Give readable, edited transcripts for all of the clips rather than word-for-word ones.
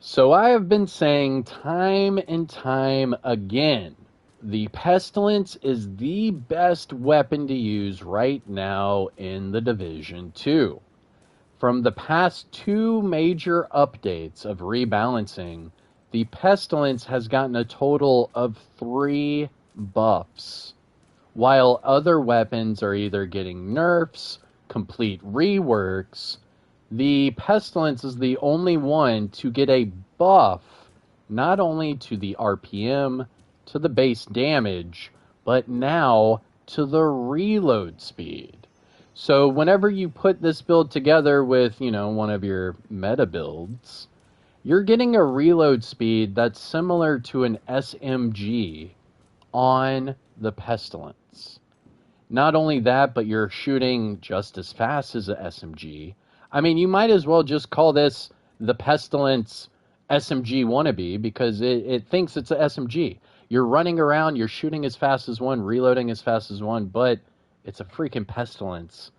So I have been saying time and time again, the Pestilence is the best weapon to use right now in the Division 2. From the past two major updates of rebalancing, the Pestilence has gotten a total of 3 buffs, while other weapons are either getting nerfs, complete reworks. The Pestilence is the only one to get a buff, not only to the RPM, to the base damage, but now to the reload speed. So whenever you put this build together with, one of your meta builds, you're getting a reload speed that's similar to an SMG on the Pestilence. Not only that, but you're shooting just as fast as a SMG. I mean, you might as well just call this the Pestilence SMG wannabe because it thinks it's a SMG. You're running around, you're shooting as fast as one, reloading as fast as one, but it's a freaking Pestilence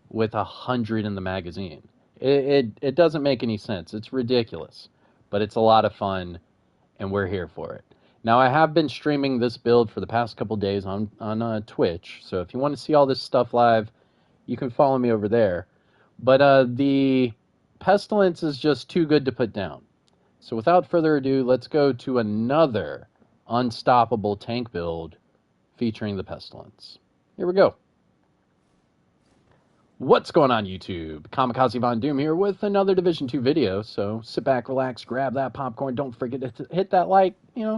with 100 in the magazine. It doesn't make any sense. It's ridiculous, but it's a lot of fun, and we're here for it. Now, I have been streaming this build for the past couple days on Twitch, so if you want to see all this stuff live, you can follow me over there. But the Pestilence is just too good to put down. So without further ado, let's go to another unstoppable tank build featuring the Pestilence. Here we go. What's going on, YouTube? Kamikazevondoom here with another Division 2 video. So sit back, relax, grab that popcorn. Don't forget to hit that like,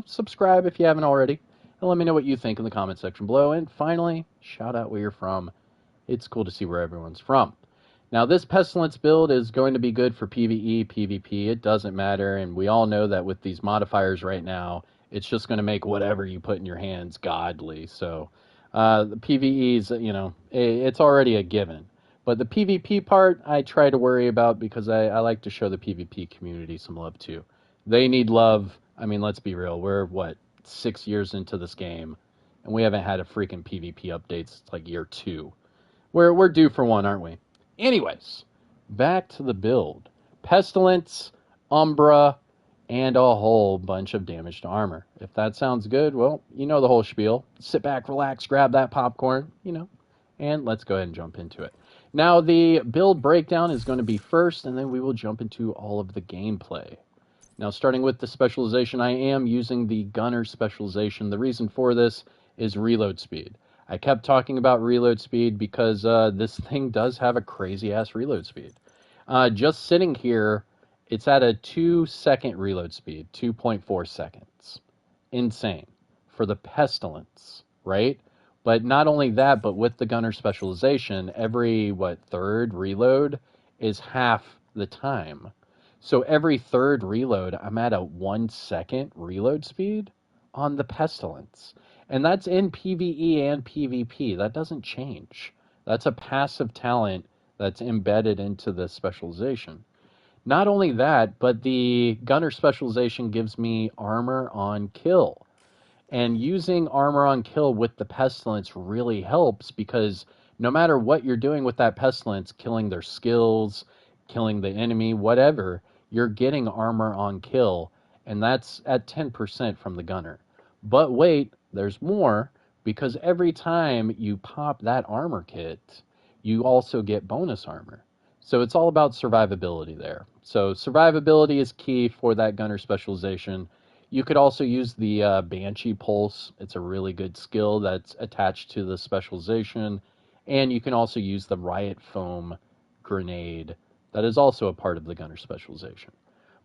subscribe if you haven't already. And let me know what you think in the comment section below. And finally, shout out where you're from. It's cool to see where everyone's from. Now, this Pestilence build is going to be good for PvE, PvP. It doesn't matter. And we all know that with these modifiers right now, it's just going to make whatever you put in your hands godly. So the PvE's, it's already a given. But the PvP part, I try to worry about because I like to show the PvP community some love too. They need love. I mean, let's be real. We're, 6 years into this game, and we haven't had a freaking PvP update since like year 2. We're due for one, aren't we? Anyways, back to the build. Pestilence, UMBRA, and a whole bunch of damage to armor. If that sounds good, well, you know the whole spiel. Sit back, relax, grab that popcorn, and let's go ahead and jump into it. Now, the build breakdown is going to be first, and then we will jump into all of the gameplay. Now, starting with the specialization, I am using the gunner specialization. The reason for this is reload speed. I kept talking about reload speed because this thing does have a crazy-ass reload speed. Just sitting here, it's at a 2-second reload speed, 2.4 seconds. Insane. For the Pestilence, right? But not only that, but with the gunner specialization, every, third reload is half the time. So every third reload, I'm at a 1-second reload speed on the Pestilence. And that's in PvE and PvP. That doesn't change. That's a passive talent that's embedded into the specialization. Not only that, but the gunner specialization gives me armor on kill. And using armor on kill with the Pestilence really helps because no matter what you're doing with that Pestilence, killing their skills, killing the enemy, whatever, you're getting armor on kill, and that's at 10% from the gunner. But wait, there's more, because every time you pop that armor kit, you also get bonus armor. So it's all about survivability there. So survivability is key for that gunner specialization. You could also use the Banshee Pulse. It's a really good skill that's attached to the specialization. And you can also use the Riot Foam grenade that is also a part of the gunner specialization.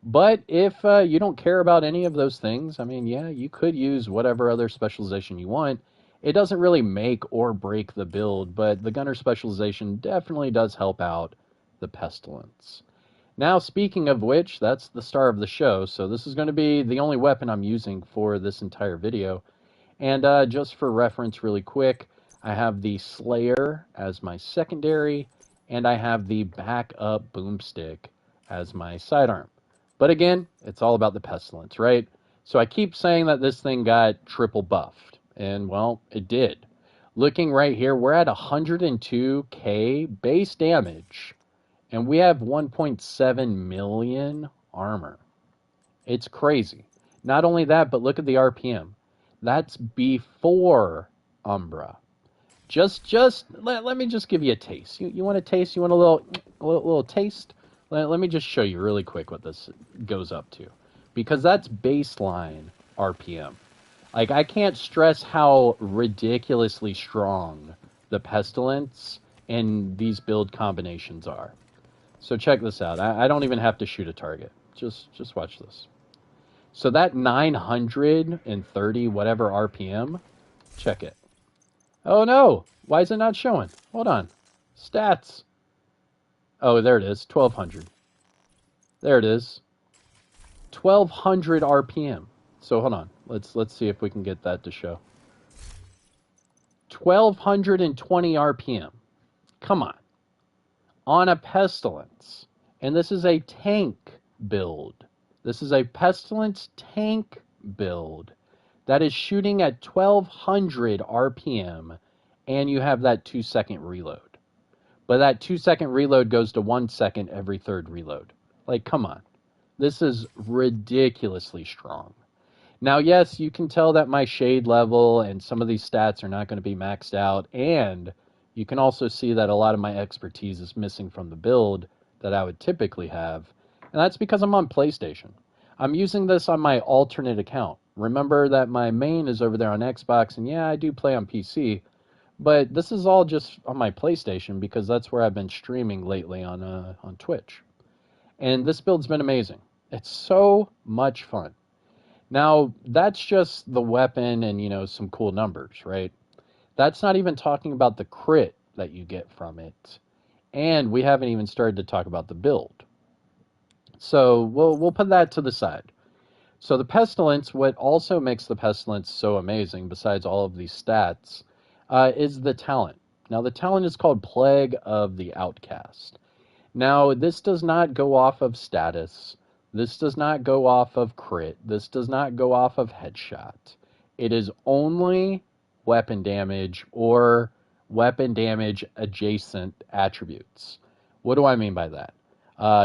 But if you don't care about any of those things, I mean, yeah, you could use whatever other specialization you want. It doesn't really make or break the build, but the gunner specialization definitely does help out the Pestilence. Now, speaking of which, that's the star of the show, so this is going to be the only weapon I'm using for this entire video. And just for reference really quick, I have the Slayer as my secondary, and I have the backup boomstick as my sidearm. But again, it's all about the Pestilence, right? So I keep saying that this thing got triple buffed, and well, it did. Looking right here, we're at 102k base damage. And we have 1.7 million armor. It's crazy. Not only that, but look at the RPM. That's before Umbra. Let me just give you a taste. You want a taste? You want a little taste? Let me just show you really quick what this goes up to, because that's baseline RPM. Like, I can't stress how ridiculously strong the Pestilence and these build combinations are. So check this out. I don't even have to shoot a target. Just watch this. So that 930 whatever RPM, check it. Oh no! Why is it not showing? Hold on. Stats. Oh, there it is. 1200. There it is. 1200 RPM. So hold on. Let's see if we can get that to show. 1220 RPM. Come on. On a Pestilence. And this is a tank build. This is a Pestilence tank build that is shooting at 1200 RPM, and you have that 2-second reload. But that 2-second reload goes to 1 second every third reload. Like, come on. This is ridiculously strong. Now, yes, you can tell that my shade level and some of these stats are not going to be maxed out, and you can also see that a lot of my expertise is missing from the build that I would typically have, and that's because I'm on PlayStation. I'm using this on my alternate account. Remember that my main is over there on Xbox, and yeah, I do play on PC, but this is all just on my PlayStation because that's where I've been streaming lately on Twitch. And this build's been amazing. It's so much fun. Now, that's just the weapon and, you know, some cool numbers, right? That's not even talking about the crit that you get from it. And we haven't even started to talk about the build. So we'll put that to the side. So the Pestilence, what also makes the Pestilence so amazing, besides all of these stats, is the talent. Now, the talent is called Plague of the Outcast. Now, this does not go off of status. This does not go off of crit. This does not go off of headshot. It is only weapon damage or weapon damage adjacent attributes. What do I mean by that?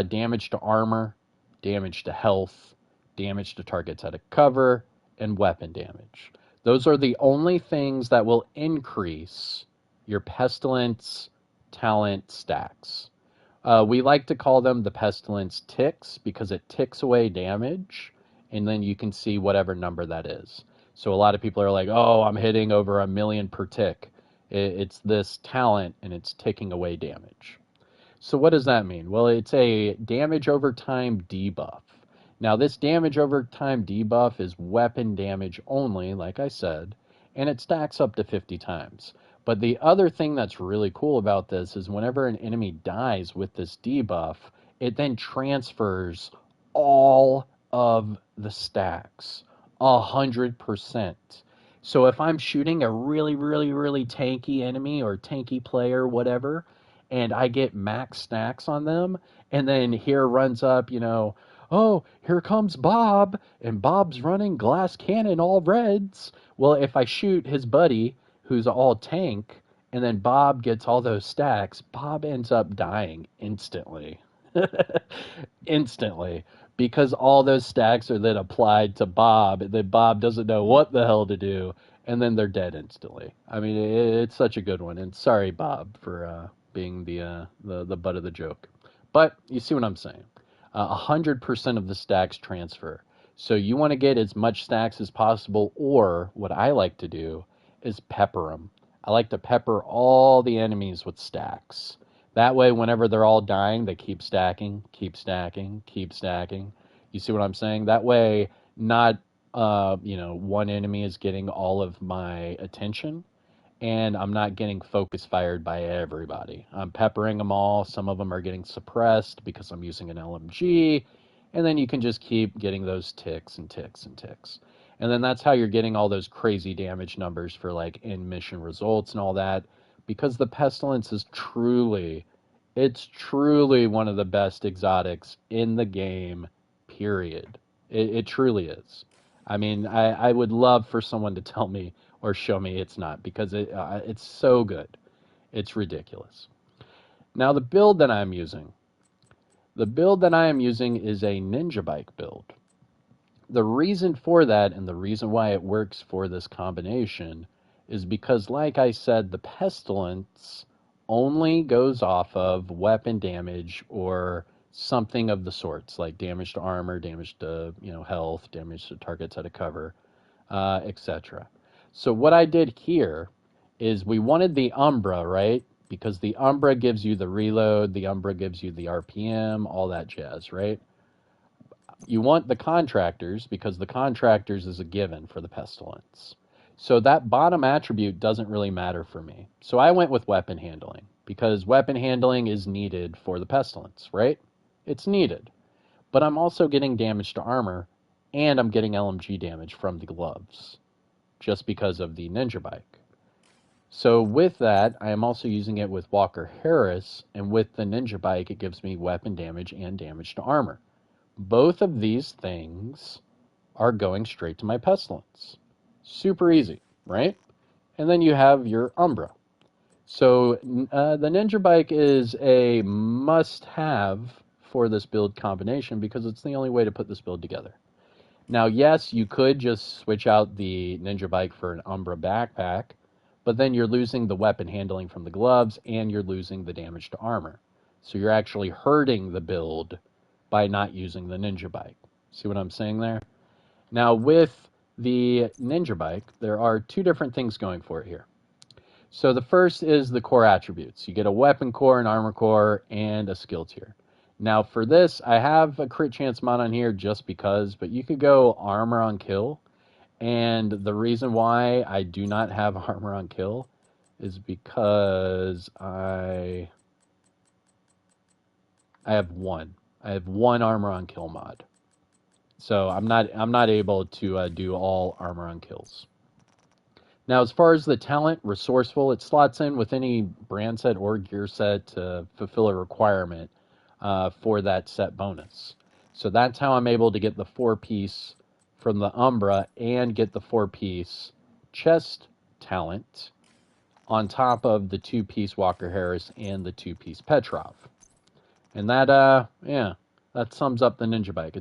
Damage to armor, damage to health, damage to targets out of cover, and weapon damage. Those are the only things that will increase your Pestilence talent stacks. We like to call them the Pestilence ticks because it ticks away damage, and then you can see whatever number that is. So a lot of people are like, oh, I'm hitting over 1 million per tick. It's this talent, and it's ticking away damage. So what does that mean? Well, it's a damage over time debuff. Now, this damage over time debuff is weapon damage only, like I said, and it stacks up to 50 times. But the other thing that's really cool about this is whenever an enemy dies with this debuff, it then transfers all of the stacks, 100%. So if I'm shooting a really, really, really tanky enemy or tanky player, whatever, and I get max stacks on them, and then here runs up, you know, oh, here comes Bob, and Bob's running glass cannon all reds. Well, if I shoot his buddy, who's all tank, and then Bob gets all those stacks, Bob ends up dying instantly. Instantly. Because all those stacks are then applied to Bob, and then Bob doesn't know what the hell to do, and then they're dead instantly. I mean, it's such a good one, and sorry, Bob, for being the butt of the joke. But you see what I'm saying. 100% of the stacks transfer. So you want to get as much stacks as possible, or what I like to do is pepper them. I like to pepper all the enemies with stacks. That way, whenever they're all dying, they keep stacking, keep stacking, keep stacking. You see what I'm saying? That way, not one enemy is getting all of my attention, and I'm not getting focus fired by everybody. I'm peppering them all. Some of them are getting suppressed because I'm using an LMG, and then you can just keep getting those ticks and ticks and ticks. And then that's how you're getting all those crazy damage numbers for like in mission results and all that, because the Pestilence is truly one of the best exotics in the game, period. It truly is. I mean, I would love for someone to tell me or show me it's not, because it's so good. It's ridiculous. Now, the build that I'm using is a Ninja Bike build. the reason for that and the reason why it works for this combination is because, like I said, the Pestilence only goes off of weapon damage or something of the sorts, like damage to armor, damage to, health, damage to targets out of cover, etc. So what I did here is we wanted the Umbra, right? Because the Umbra gives you the reload, the Umbra gives you the RPM, all that jazz, right? You want the Contractors because the Contractors is a given for the Pestilence. So that bottom attribute doesn't really matter for me. So I went with Weapon Handling because Weapon Handling is needed for the Pestilence, right? It's needed. But I'm also getting damage to armor and I'm getting LMG damage from the gloves just because of the Ninja Bike. So with that, I am also using it with Walker Harris, and with the Ninja Bike, it gives me weapon damage and damage to armor. Both of these things are going straight to my Pestilence. Super easy, right? And then you have your Umbra. So the Ninja Bike is a must-have for this build combination because it's the only way to put this build together. Now, yes, you could just switch out the Ninja Bike for an Umbra backpack, but then you're losing the weapon handling from the gloves and you're losing the damage to armor. So you're actually hurting the build by not using the Ninja Bike. See what I'm saying there? Now, with the Ninja Bike, there are two different things going for it here. So the first is the core attributes. You get a weapon core, an armor core, and a skill tier. Now for this, I have a crit chance mod on here just because, but you could go armor on kill. And the reason why I do not have armor on kill is because I have one. I have one armor on kill mod. So I'm not able to do all armor on kills. Now, as far as the talent, resourceful, it slots in with any brand set or gear set to fulfill a requirement for that set bonus. So that's how I'm able to get the 4-piece from the Umbra and get the 4-piece chest talent on top of the 2-piece Walker Harris and the 2-piece Petrov. And that, that sums up the Ninja Bike.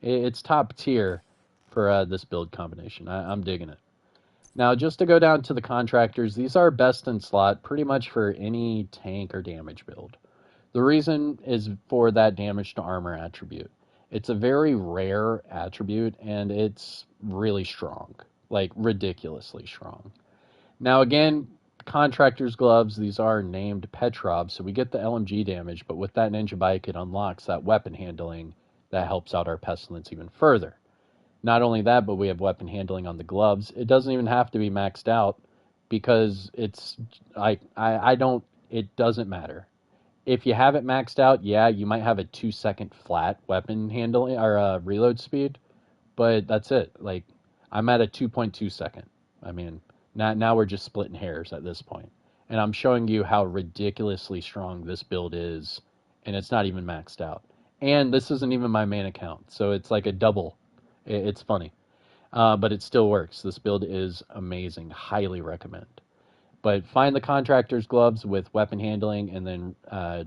It's top tier for this build combination. I'm digging it. Now, just to go down to the Contractors, these are best in slot pretty much for any tank or damage build. The reason is for that damage to armor attribute. It's a very rare attribute, and it's really strong, like ridiculously strong. Now, again, Contractor's gloves, these are named Petrov, so we get the LMG damage, but with that Ninja Bike, it unlocks that weapon handling that helps out our Pestilence even further. Not only that, but we have weapon handling on the gloves. It doesn't even have to be maxed out because it doesn't matter. If you have it maxed out, yeah, you might have a 2-second flat weapon handling or reload speed, but that's it. Like, I'm at a 2.2 second. I mean, now we're just splitting hairs at this point. And I'm showing you how ridiculously strong this build is, and it's not even maxed out. And this isn't even my main account, so it's like a double. It's funny, but it still works. This build is amazing. Highly recommend. But find the Contractor's gloves with weapon handling and then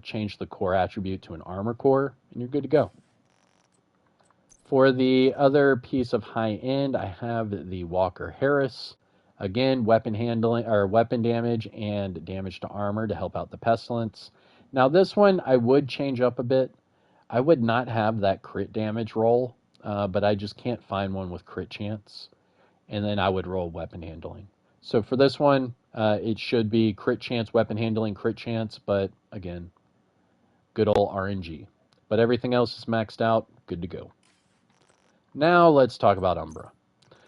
change the core attribute to an armor core, and you're good to go. For the other piece of high end, I have the Walker Harris. Again, weapon handling or weapon damage and damage to armor to help out the Pestilence. Now this one I would change up a bit. I would not have that crit damage roll, but I just can't find one with crit chance. And then I would roll weapon handling. So for this one, it should be crit chance, weapon handling, crit chance, but again, good old RNG. But everything else is maxed out, good to go. Now let's talk about Umbra.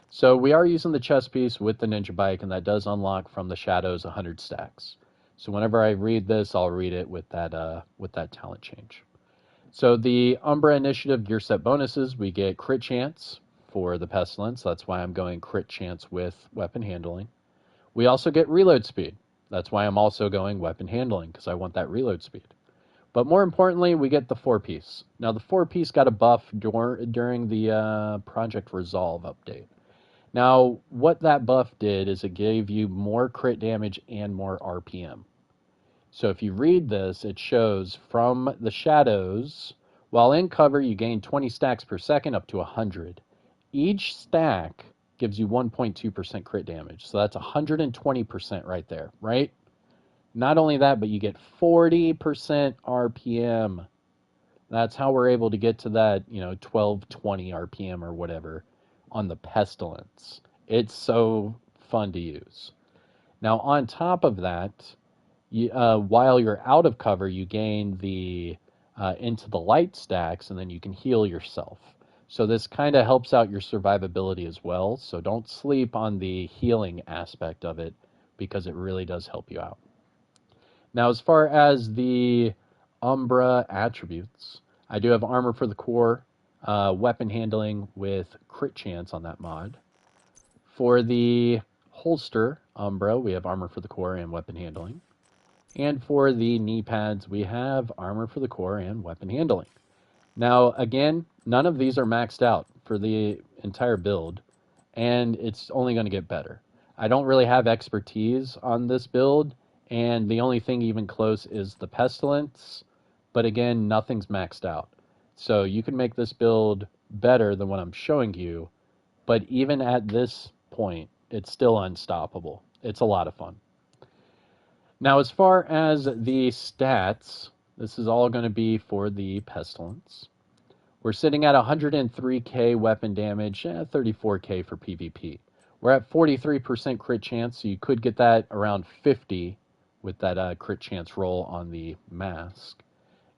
So we are using the chest piece with the Ninja Bike, and that does unlock from the shadows 100 stacks. So whenever I read this, I'll read it with that talent change. So the Umbra Initiative gear set bonuses, we get crit chance for the Pestilence. That's why I'm going crit chance with weapon handling. We also get reload speed. That's why I'm also going weapon handling, because I want that reload speed. But more importantly, we get the 4-piece. Now, the 4-piece got a buff during the Project Resolve update. Now, what that buff did is it gave you more crit damage and more RPM. So if you read this, it shows from the shadows, While in cover, you gain 20 stacks per second up to 100. Each stack gives you 1.2% crit damage. So that's 120% right there, right? Not only that, but you get 40% RPM. That's how we're able to get to that, 1220 RPM or whatever on the Pestilence. It's so fun to use. Now, on top of that, while you're out of cover, you gain the into the light stacks, and then you can heal yourself. So this kind of helps out your survivability as well. So don't sleep on the healing aspect of it, because it really does help you out. Now, as far as the Umbra attributes, I do have armor for the core, weapon handling with crit chance on that mod. For the holster Umbra, we have armor for the core and weapon handling. And for the knee pads, we have armor for the core and weapon handling. Now, again, none of these are maxed out for the entire build, and it's only going to get better. I don't really have expertise on this build, and the only thing even close is the Pestilence, but again, nothing's maxed out. So you can make this build better than what I'm showing you, but even at this point, it's still unstoppable. It's a lot of fun. Now, as far as the stats, this is all going to be for the Pestilence. We're sitting at 103k weapon damage, 34k for PvP. We're at 43% crit chance, so you could get that around 50 with that crit chance roll on the mask.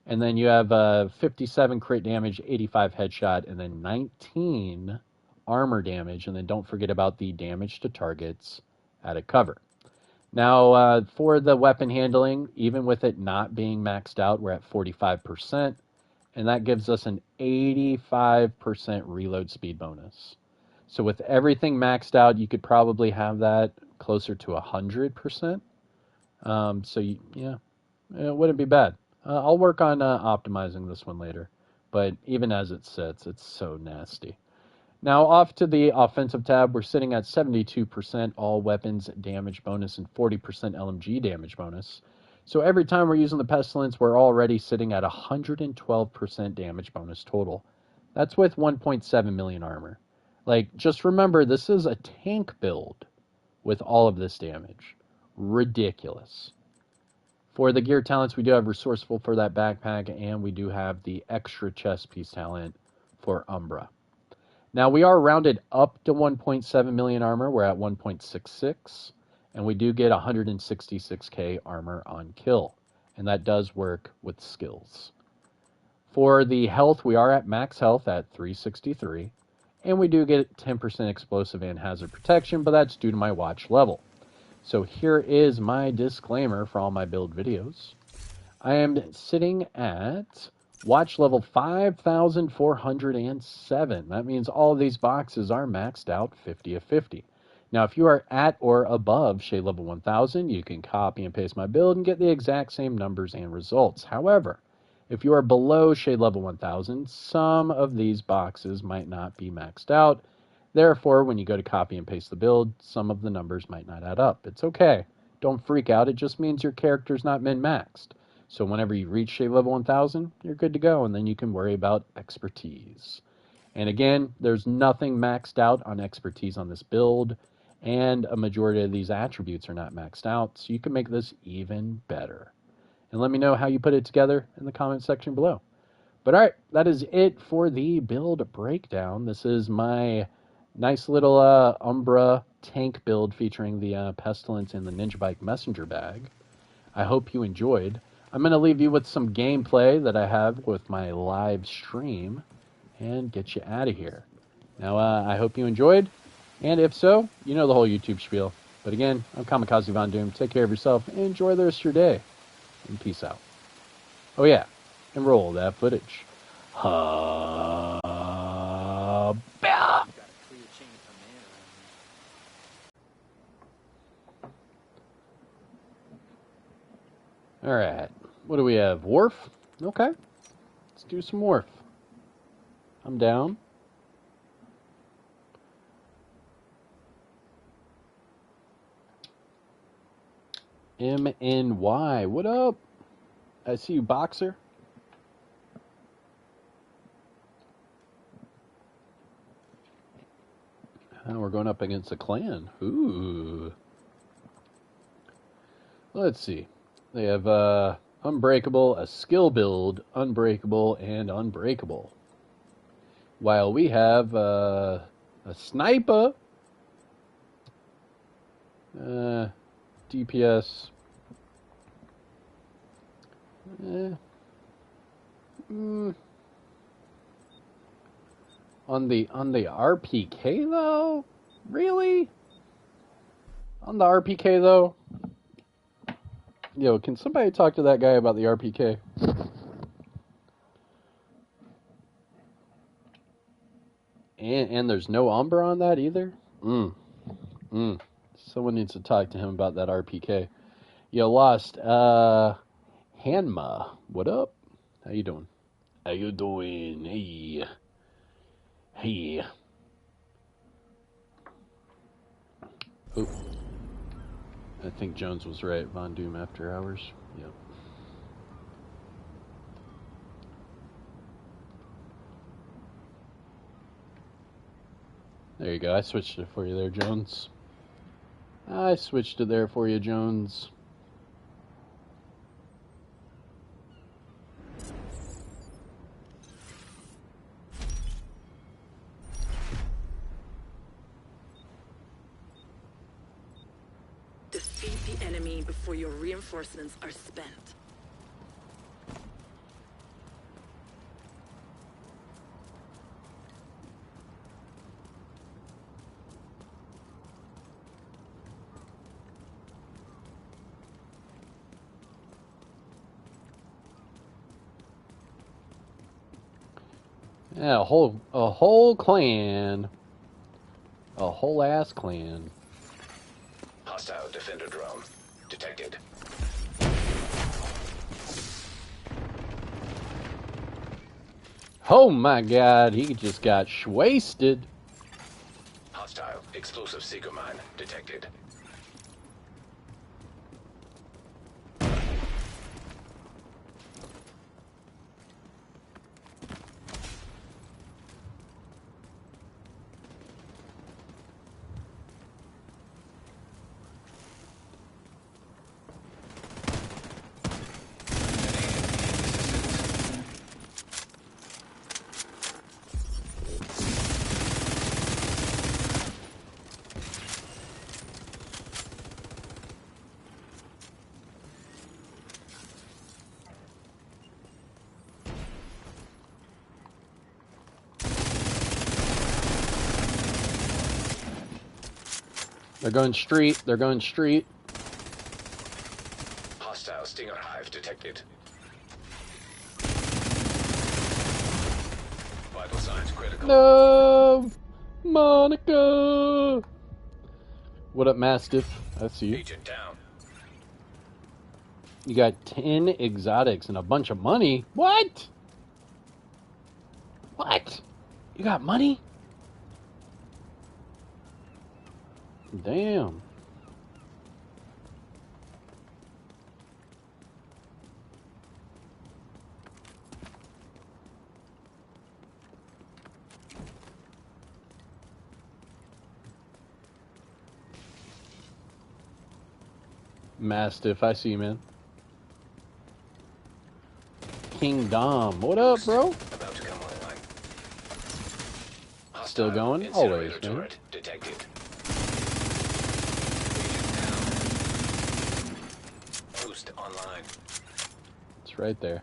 And then you have 57 crit damage, 85 headshot, and then 19 armor damage. And then don't forget about the damage to targets out of cover. Now, for the weapon handling, even with it not being maxed out, we're at 45%. And that gives us an 85% reload speed bonus. So with everything maxed out, you could probably have that closer to 100%. Yeah, it wouldn't be bad. I'll work on optimizing this one later. But even as it sits, it's so nasty. Now off to the offensive tab, we're sitting at 72% all weapons damage bonus and 40% LMG damage bonus. So every time we're using the Pestilence, we're already sitting at 112% damage bonus total. That's with 1.7 million armor. Like, just remember, this is a tank build with all of this damage. Ridiculous. For the gear talents, we do have Resourceful for that backpack, and we do have the extra chest piece talent for Umbra. Now, we are rounded up to 1.7 million armor. We're at 1.66. And we do get 166k armor on kill. And that does work with skills. For the health, we are at max health at 363. And we do get 10% explosive and hazard protection, but that's due to my watch level. So here is my disclaimer for all my build videos. I am sitting at watch level 5,407. That means all of these boxes are maxed out 50 of 50. Now, if you are at or above shade level 1,000, you can copy and paste my build and get the exact same numbers and results. However, if you are below shade level 1,000, some of these boxes might not be maxed out. Therefore, when you go to copy and paste the build, some of the numbers might not add up. It's okay. Don't freak out. It just means your character's not min-maxed. So whenever you reach shade level 1,000, you're good to go, and then you can worry about expertise. And again, there's nothing maxed out on expertise on this build, and a majority of these attributes are not maxed out, so you can make this even better. And let me know how you put it together in the comment section below. But all right, that is it for the build breakdown. This is my nice little Umbra tank build featuring the Pestilence and the Ninja Bike Messenger bag. I hope you enjoyed. I'm going to leave you with some gameplay that I have with my live stream and get you out of here. Now, I hope you enjoyed, and if so, you know the whole YouTube spiel. But again, I'm Kamikazevondoom. Take care of yourself, and enjoy the rest of your day, and peace out. Oh yeah, and roll that footage. Alright, what do we have? Wharf? Okay, let's do some wharf. I'm down. MNY, what up? I see you, Boxer. we're going up against a clan. Ooh. Let's see. They have Unbreakable, a skill build, Unbreakable, and Unbreakable. While we have a Sniper, DPS, on the RPK though? Really? On the RPK though? Yo, can somebody talk to that guy about the RPK? And there's no Umbra on that either? Someone needs to talk to him about that RPK. Yo, Lost, Hanma, what up? How you doing? How you doing? Hey. Hey. Oh. I think Jones was right. Von Doom after hours. Yep. There you go. I switched it for you there, Jones. I switched it there for you, Jones. Defeat the enemy before your reinforcements are spent. Yeah, a whole clan. A whole ass clan. Hostile defender drone detected. Oh my god, he just got wasted. Hostile explosive seeker mine detected. They're going street. They're going street. Hostile stinger hive detected. Vital signs critical. No! Monica! What up, Mastiff? I see you. Agent down. You got 10 exotics and a bunch of money? What? What? You got money? Damn. Mastiff, I see you, man. King Dom, what up, bro? About to come online. Still going? Incinerator Always, man. turret detected. Boost online. It's right there.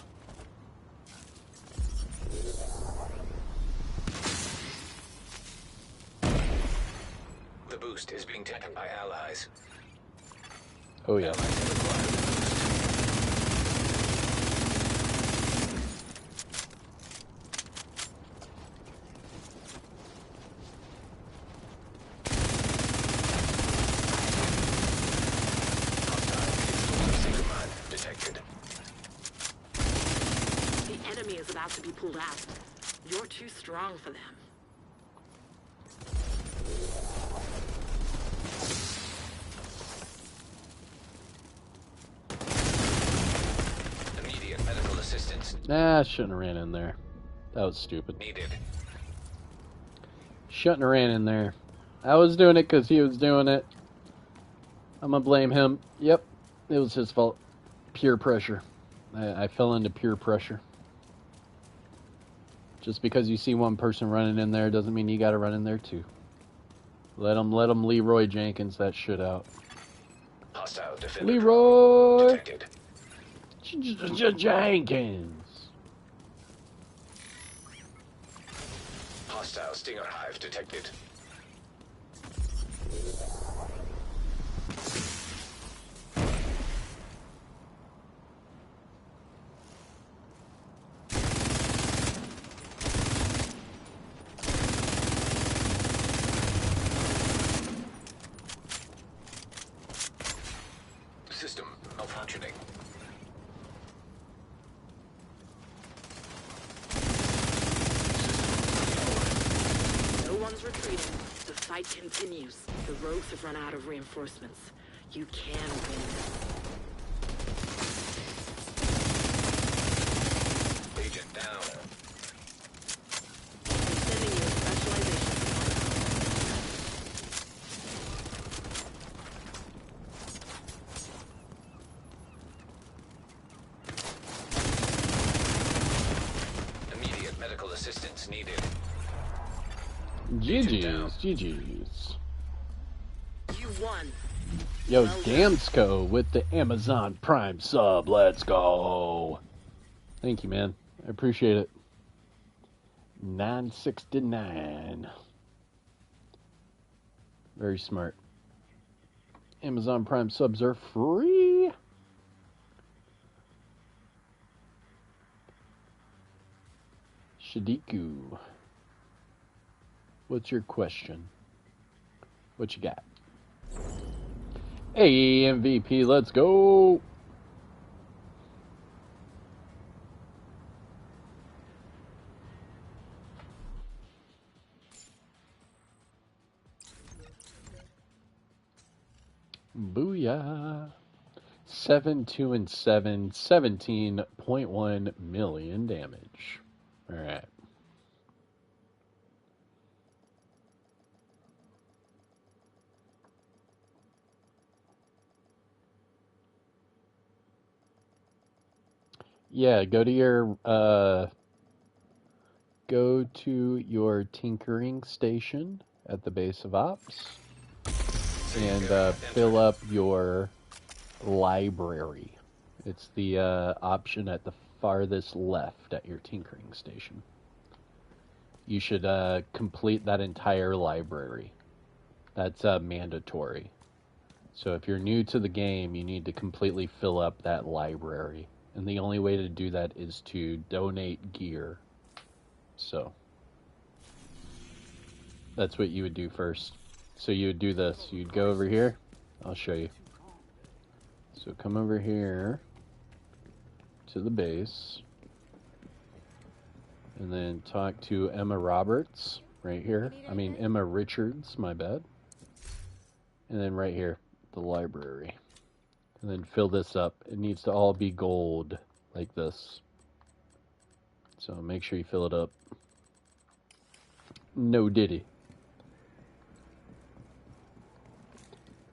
The boost is being taken by allies. Oh, yeah. Allies require the boost. Detected. The enemy is about to be pulled out. You're too strong for them. Immediate medical assistance Nah, shouldn't have ran in there. That was stupid. needed. Shouldn't have ran in there. I was doing it because he was doing it. I'm gonna blame him. Yep, it was his fault. Peer pressure. I fell into peer pressure. Just because you see one person running in there doesn't mean you gotta run in there too. Let him Leroy Jenkins that shit out. Hostile defender Leroy detected. Jenkins. Hostile Stinger Hive detected. System malfunctioning. No one's retreating. The fight continues. The rogues have run out of reinforcements. You can win. Agent down. I'm sending you a specialization Immediate medical assistance needed. GG's. You won. Yo, Well done. Gamsco with the Amazon Prime sub. Let's go. Thank you, man. I appreciate it. 969. Very smart. Amazon Prime subs are free. Shadiku. What's your question? What you got? Hey, MVP, let's go. Booyah. 7, 2, and 7, 17.1 million damage. All right. Yeah, go to your tinkering station at the base of ops and fill up your library. It's the option at the farthest left at your tinkering station. You should complete that entire library. That's mandatory. So if you're new to the game, you need to completely fill up that library. And the only way to do that is to donate gear. So that's what you would do first. So you would do this. You'd go over here. I'll show you. So come over here to the base. And then talk to Emma Roberts right here. I mean Emma Richards, my bad. And then right here, the library. And then fill this up. It needs to all be gold, like this. So make sure you fill it up. No diddy.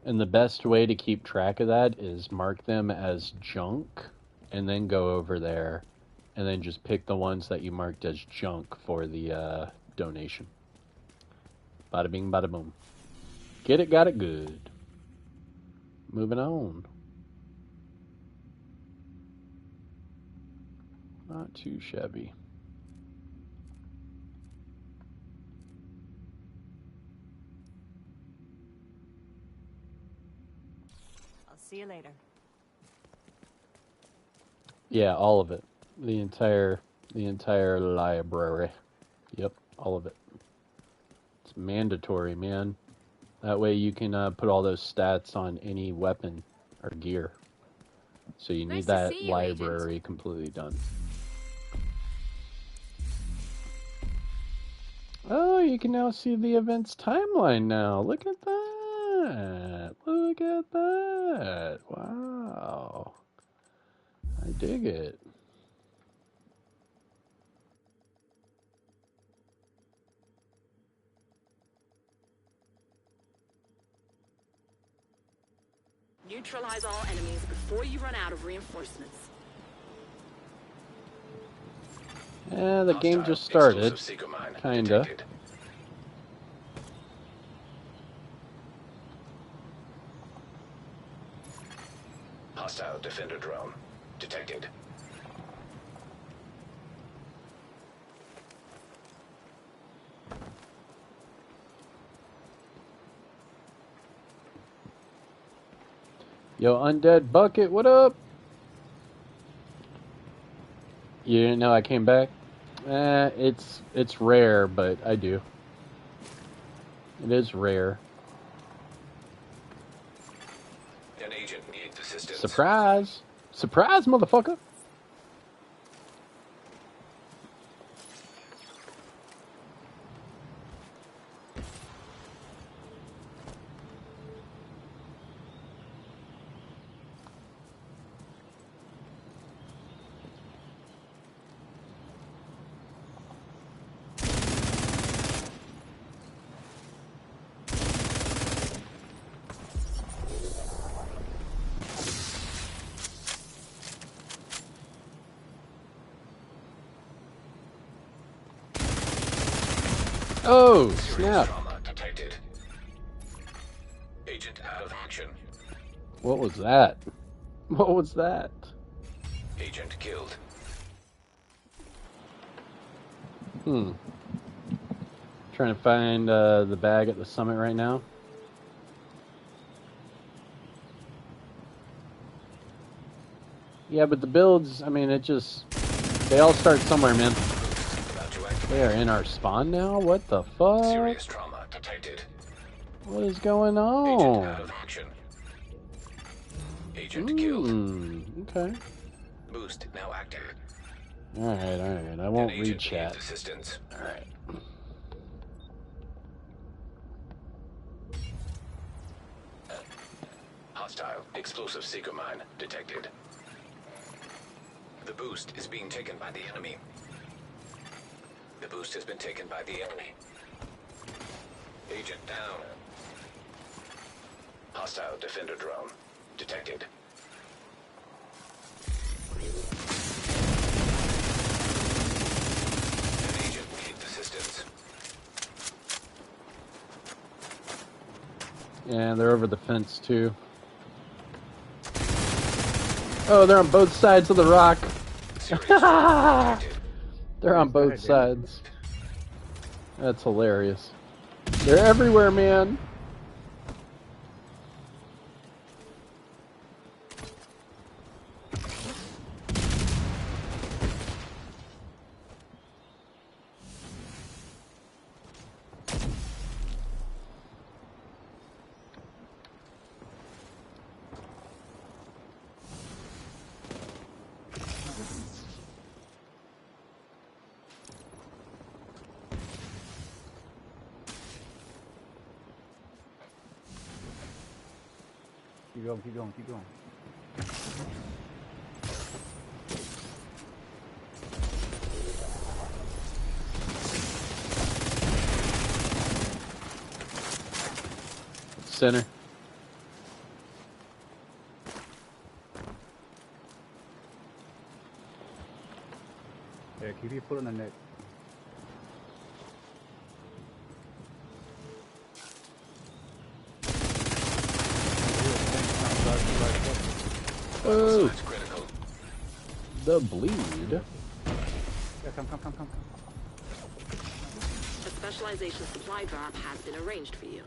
And the best way to keep track of that is mark them as junk, and then go over there, and then just pick the ones that you marked as junk for the donation. Bada bing, bada boom. Get it, got it, good. Moving on. Not too shabby. I'll see you later. Yeah, all of it. The entire library. Yep, all of it. It's mandatory, man. That way you can put all those stats on any weapon or gear. So you need Nice to that see you, library completely done. Oh, you can now see the event's timeline now. Look at that. Look at that. Wow. I dig it. Neutralize all enemies before you run out of reinforcements. The game just started. Kinda. Hostile defender drone detected. Yo, Undead Bucket, what up? You didn't know I came back? It's rare, but I do. It is rare. An agent needs assistance. Surprise! Surprise, motherfucker! Oh, snap. Trauma detected. Agent out of action. What was that? What was that? Agent killed. Trying to find the bag at the summit right now. Yeah, but the builds, I mean, they all start somewhere, man. They are in our spawn now? What the fuck? Serious trauma detected. What is going Agent on? out of action. Agent killed. Okay. Boost now active. Alright. I won't An read agent chat. needs assistance. Alright. Hostile explosive seeker mine detected. The boost is being taken by the enemy. The boost has been taken by the enemy. Agent down. Hostile defender drone detected. An agent needs assistance. Yeah, they're over the fence too. Oh, they're on both sides of the rock. Serious trauma detected. They're on both sides. That's hilarious. They're everywhere, man. Keep going. Center. Yeah, keep your foot on the neck. Oh, That's critical. the bleed. Yeah, come. A specialization supply drop has been arranged for you.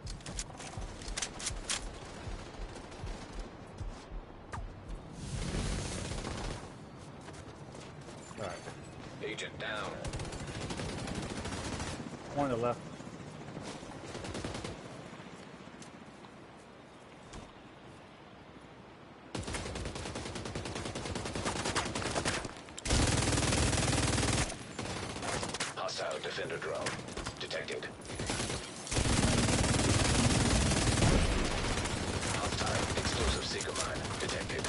Alright. Agent down. One on the left. Hostile defender drone detected. Hostile explosive seeker mine detected.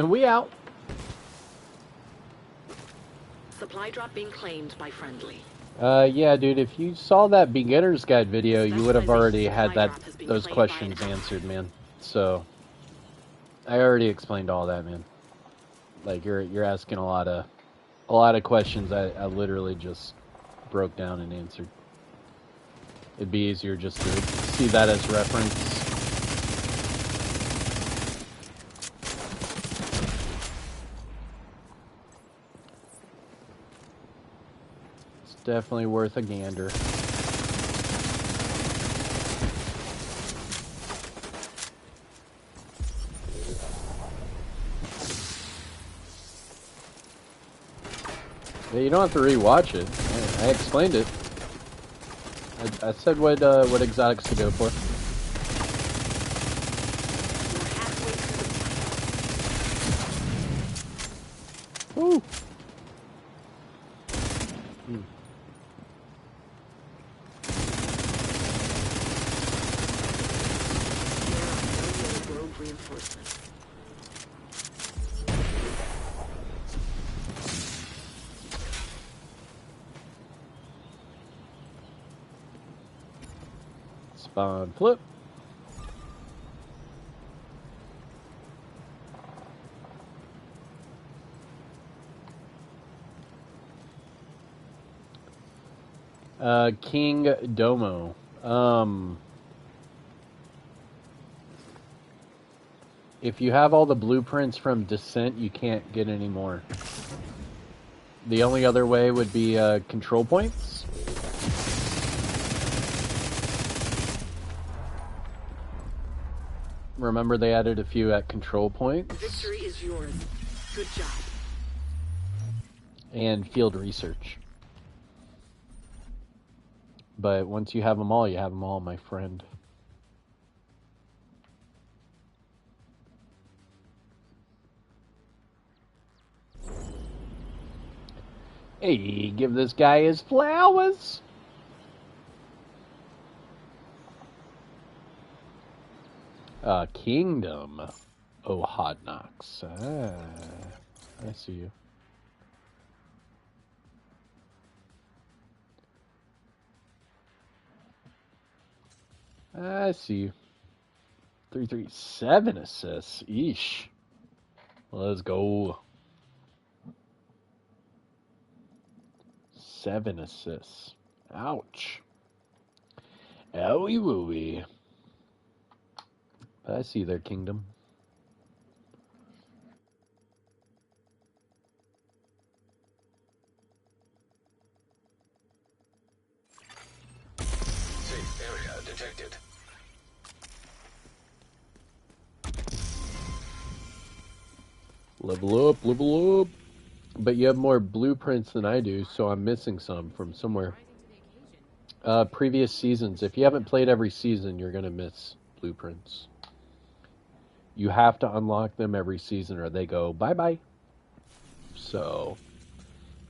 We out. Supply drop being claimed by friendly. Yeah, dude, if you saw that beginner's guide video, you would have already had those questions answered, man. So I already explained all that, man. Like you're asking a lot of questions I literally just broke down and answered. It'd be easier just to see that as reference. It's definitely worth a gander. Yeah, you don't have to rewatch it. I explained it. I said what exotics to go for. Woo. Rogue reinforcements. Spawn flip. King Domo. If you have all the blueprints from Descent, you can't get any more. The only other way would be control points. Remember, they added a few at control points. Victory is yours. Good job. And field research. But once you have them all, you have them all, my friend. Hey, give this guy his flowers. Kingdom. Oh, Hot Knocks. Ah, I see you. I see you. 337 assists. Eesh. Let's go. 7 assists. Ouch. Owie wooey. I see their kingdom. Safe area detected. Level up, level up. But you have more blueprints than I do, so I'm missing some from somewhere. Previous seasons. If you haven't played every season, you're going to miss blueprints. You have to unlock them every season or they go bye-bye. So,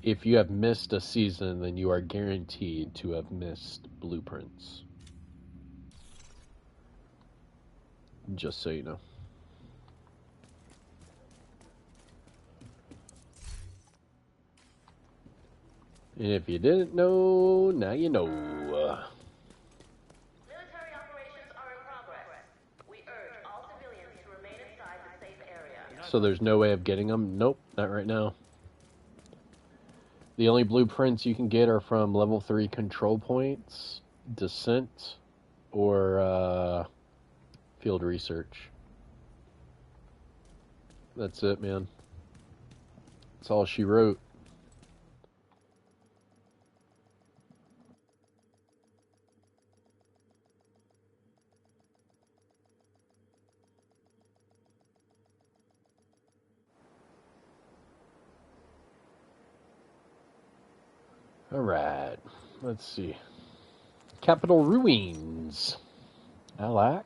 if you have missed a season, then you are guaranteed to have missed blueprints. Just so you know. And if you didn't know, now you know. Military operations are in progress. We urge all civilians to remain inside the safe area. So there's no way of getting them? Nope, not right now. The only blueprints you can get are from level 3 control points, Descent, or field research. That's it, man. That's all she wrote. Alright, let's see. Capital Ruins. Alak.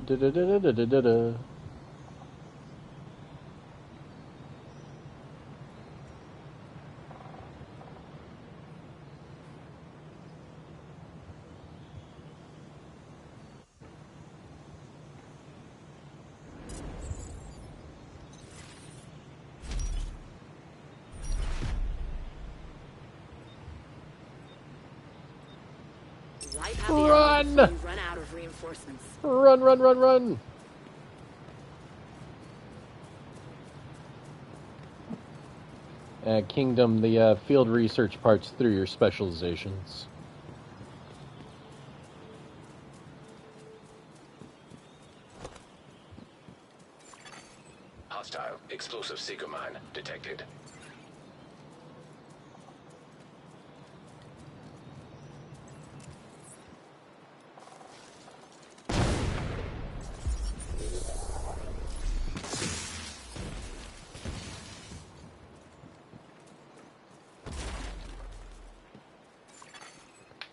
Da-da-da-da-da-da-da. Wipe out the Run! enemy before you run out of reinforcements. Run, run, run, run! Kingdom, the field research part's through your specializations. Hostile explosive seeker mine detected.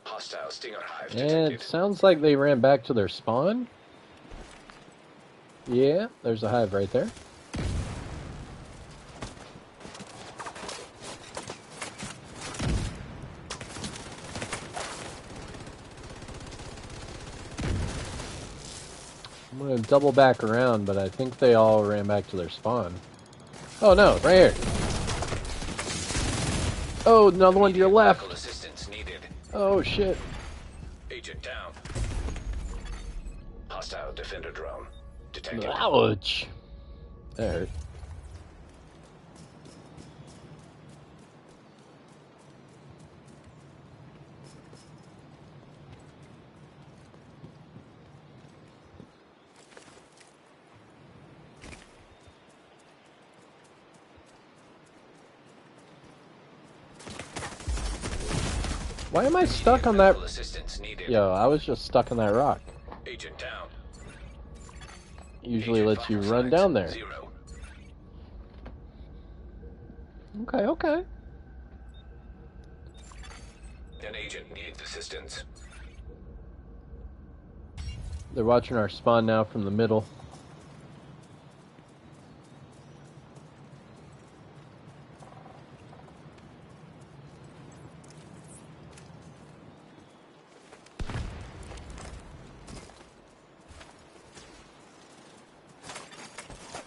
Hostile stinger hive detected. It sounds like they ran back to their spawn. Yeah, there's a hive right there. I'm gonna double back around, but I think they all ran back to their spawn. Oh no, right here. Oh, another one to your left. Medical assistance needed. Oh shit. Agent down. Hostile defender drone detected. Ouch. That hurt. Why am I stuck on that? Medical assistance needed. Yo, I was just stuck on that rock. Agent down. Usually Agent lets you vital run signs down there. 0. Okay, okay. An agent needs assistance. They're watching our spawn now from the middle.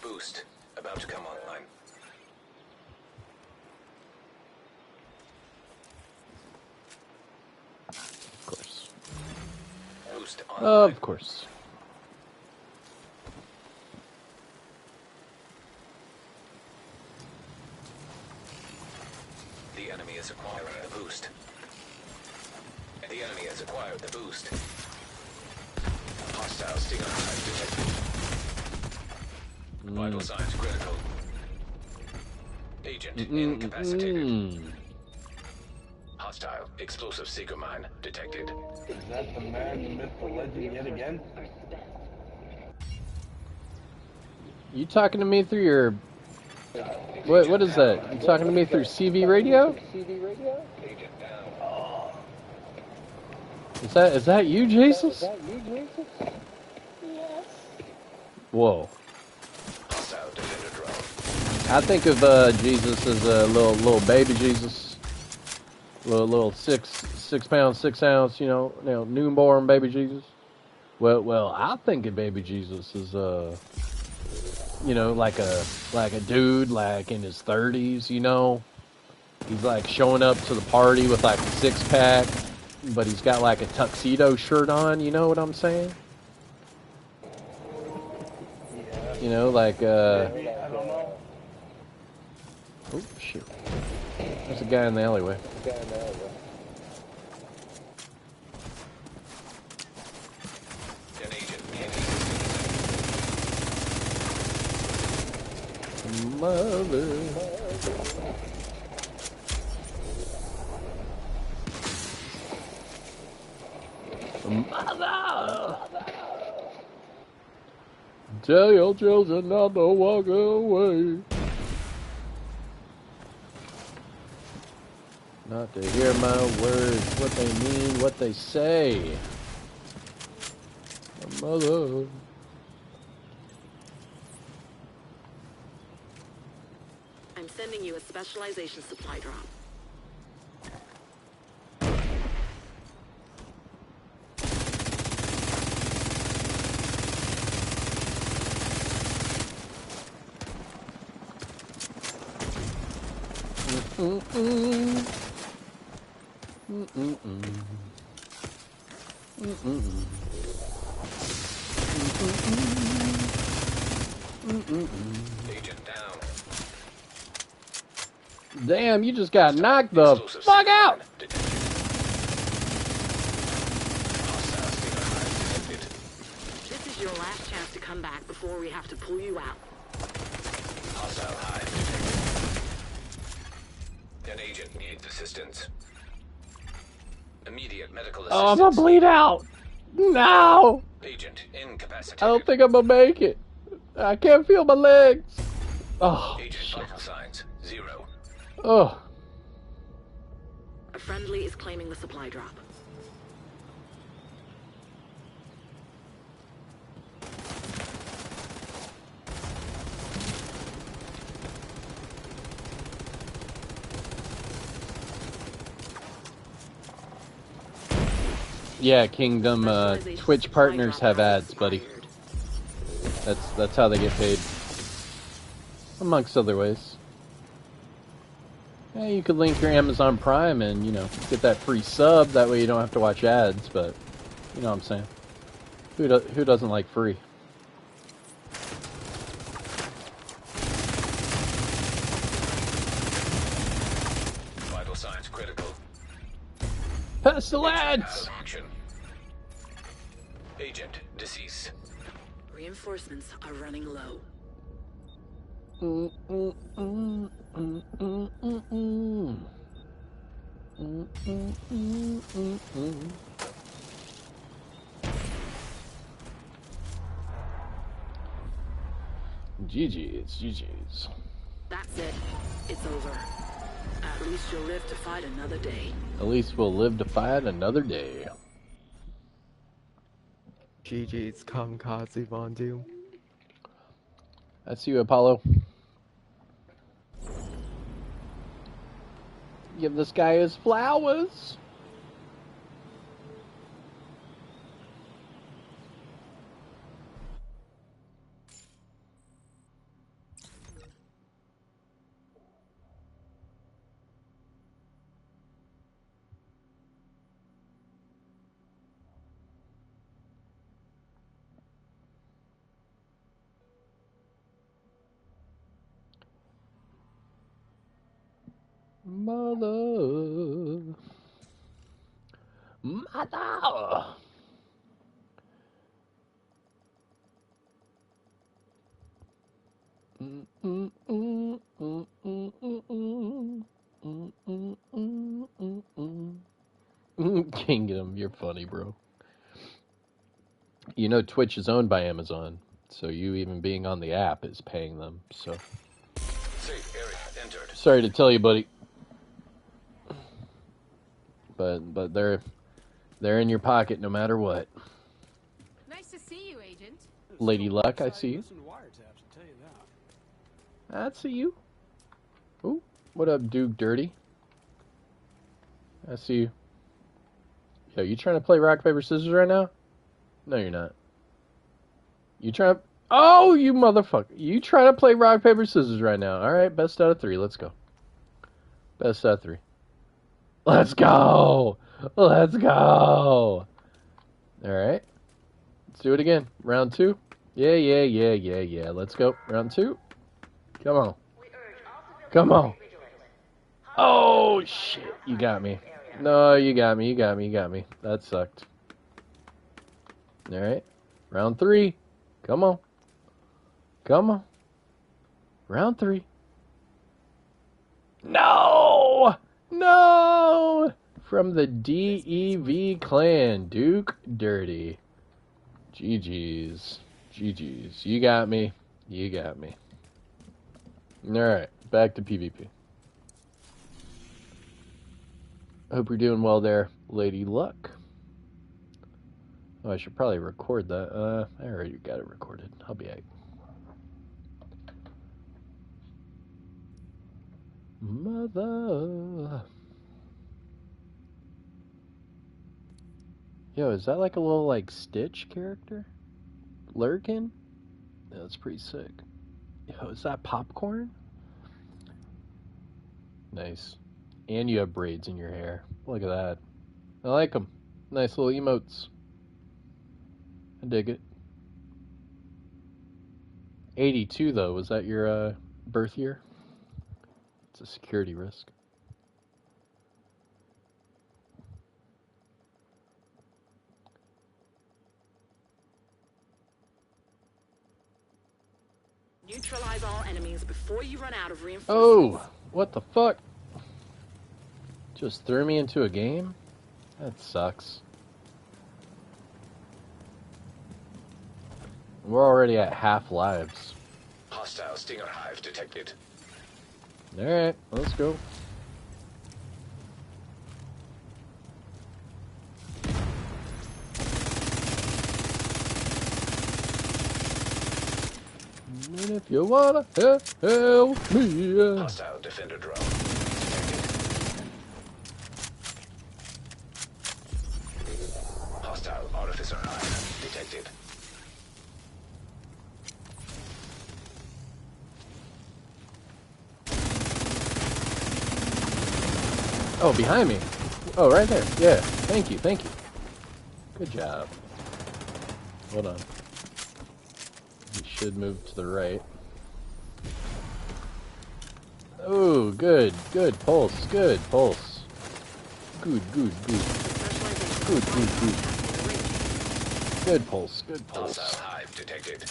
Boost about to come online. Of course. Boost online. Of course. The enemy is acquiring the boost. The enemy has acquired the boost. Hostile stinger hive detected. Vital signs critical. Agent incapacitated. Hostile explosive seeker mine detected. Is that the man, the myth, the legend yet again? You talking to me through your... What is that? You talking to me through CV radio? Agent down. Is that you, Jesus? Whoa. Hostile defender drone. I think of Jesus as a little baby Jesus, little 6 pound 6 ounce, you know, newborn baby Jesus. Well, I think of baby Jesus as you know, like a dude like in his 30s, you know. He's like showing up to the party with like a 6-pack, but he's got like a tuxedo shirt on. You know what I'm saying? You know, like I don't know. oh shit. There's a guy in the alleyway. An agent Mother. Mother. Tell your children not to walk away. Not to hear my words, what they mean, what they say. Mother. sending you a specialization supply drop. Agent down. Damn, you just got knocked the fuck out! Detected. Hostile stinger hive detected. This is your last chance to come back before we have to pull you out. Hostile hive detected. An agent needs assistance. Immediate medical assistance. Oh, I'm gonna bleed out! No! Agent incapacitated. I don't think I'm gonna make it. I can't feel my legs. Oh, Agent shit. vital signs 0. Oh. A friendly is claiming the supply drop. Yeah, Kingdom, Twitch partners have ads, buddy. That's how they get paid. Amongst other ways. Yeah, you could link your Amazon Prime and, you know, get that free sub. That way you don't have to watch ads, but you know what I'm saying. Who doesn't like free? Vital signs critical. Pestilence! Out of action. Agent deceased. Reinforcements are running low. GG's, GG's. That's it. It's over. At least you'll live to fight another day. At least we'll live to fight another day. GG's Kamikazevondoom. That's you, Apollo. Give this guy his flowers. Mother. Mother. Kingdom, you're funny, bro. You know Twitch is owned by Amazon, so you even being on the app is paying them, so. Safe area entered. Sorry to tell you, buddy. But they're in your pocket no matter what. Nice to see you, Agent. Lady Luck, I see you. I see you. Ooh, what up, Duke Dirty? I see you. Yo, you trying to play rock, paper, scissors right now? No, you're not. You trying to... Oh, you motherfucker. You trying to play rock, paper, scissors right now. Alright, best out of 3. Let's go. Best out of 3. Let's go! Let's go! Alright. Let's do it again. Round 2. Yeah. Let's go. Round 2. Come on. Come on. Oh, shit. You got me. No, you got me. That sucked. Alright. Round 3. Come on. Round 3. No! From the DEV clan, Duke Dirty. GG's. You got me. Alright, back to PvP. Hope you're doing well there, Lady Luck. Oh, I should probably record that. I already got it recorded. I'll be back. Mother. Yo, is that like a little like Stitch character? Lurkin? Yeah, that's pretty sick. Yo, is that popcorn? Nice. And you have braids in your hair. Look at that. I like them. Nice little emotes. I dig it. 82 though, was that your birth year? It's a security risk. Neutralize all enemies before you run out of reinforcements. Oh, what the fuck? Just threw me into a game? That sucks. We're already at half lives. Hostile Stinger Hive detected. Alright, let's go. And if you wanna help me. Hostile Defender drone detected. Hostile Artificer Hive detected. Oh, behind me. Oh, right there. Yeah. Thank you. Thank you. Good job. Hold on. You should move to the right. Oh, good. Good pulse. Good pulse. Good, good, good. Good, good, good. Good pulse. Good pulse. Hostile Hive detected.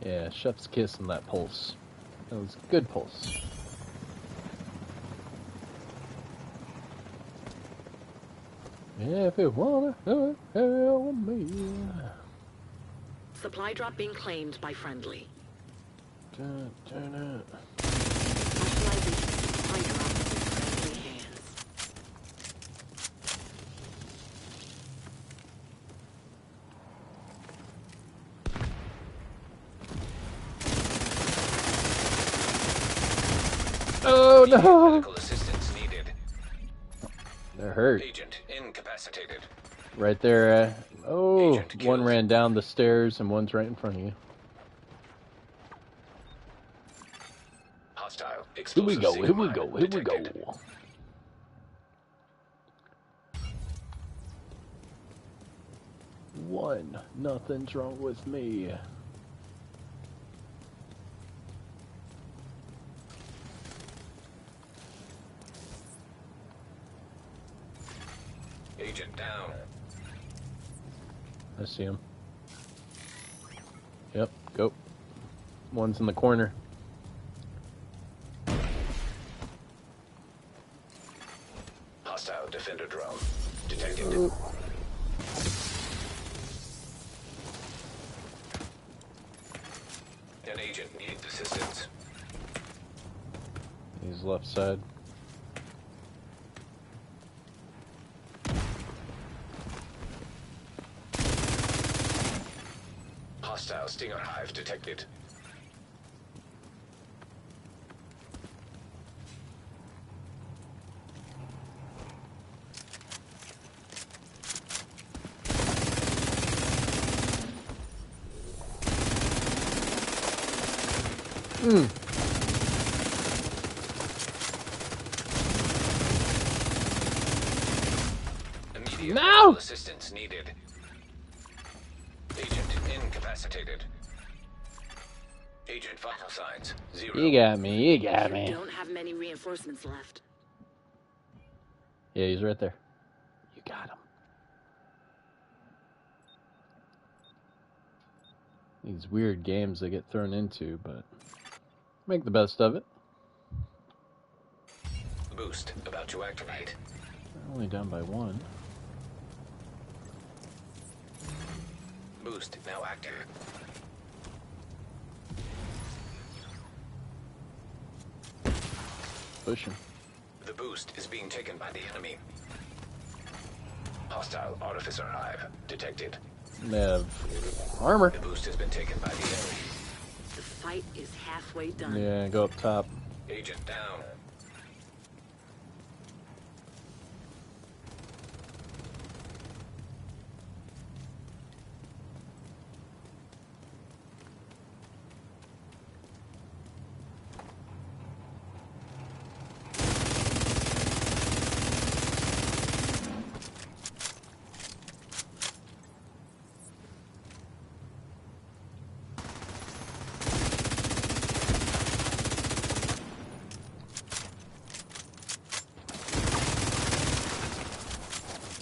Yeah, chef's kiss on that pulse. That was good pulse. If you wanna help me. Supply drop being claimed by friendly. Dun, dun, dun. Specialization supply drop in friendly hands. Oh no! Medical assistance needed. They're hurt. Agent incapacitated. Right there. Oh, Agent one killed. ran down the stairs and one's right in front of you. Hostile Here explosive we go, here we Sigma go, mine here we go. detected. One. Nothing's wrong with me. Agent down. I see him. Yep, go. One's in the corner. Hostile Defender drone detected. Ooh. An agent needs assistance. He's left side. Hostile Stinger Hive detected. Immediate No! medical assistance needed. Agent incapacitated. Agent vital signs 0. You got me, you got You me. don't have many reinforcements left. Yeah, he's right there. You got him. These weird games they get thrown into, but make the best of it. Boost about to activate. Only down by one. Boost now active. Push him. The boost is being taken by the enemy. Hostile Artificer Hive detected. They have armor. The boost has been taken by the enemy. The fight is halfway done. Yeah, go up top. Agent down.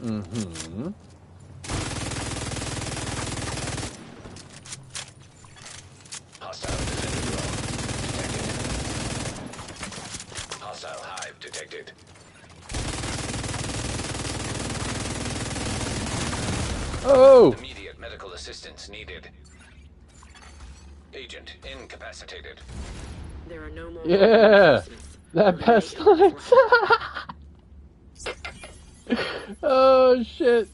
Mm-hmm. Hostile defender drone detected. Hostile hive detected. Oh! Immediate medical assistance needed. Agent incapacitated. There are no more Yeah! reinforcements. That Eliminate pestilence! Oh, shit.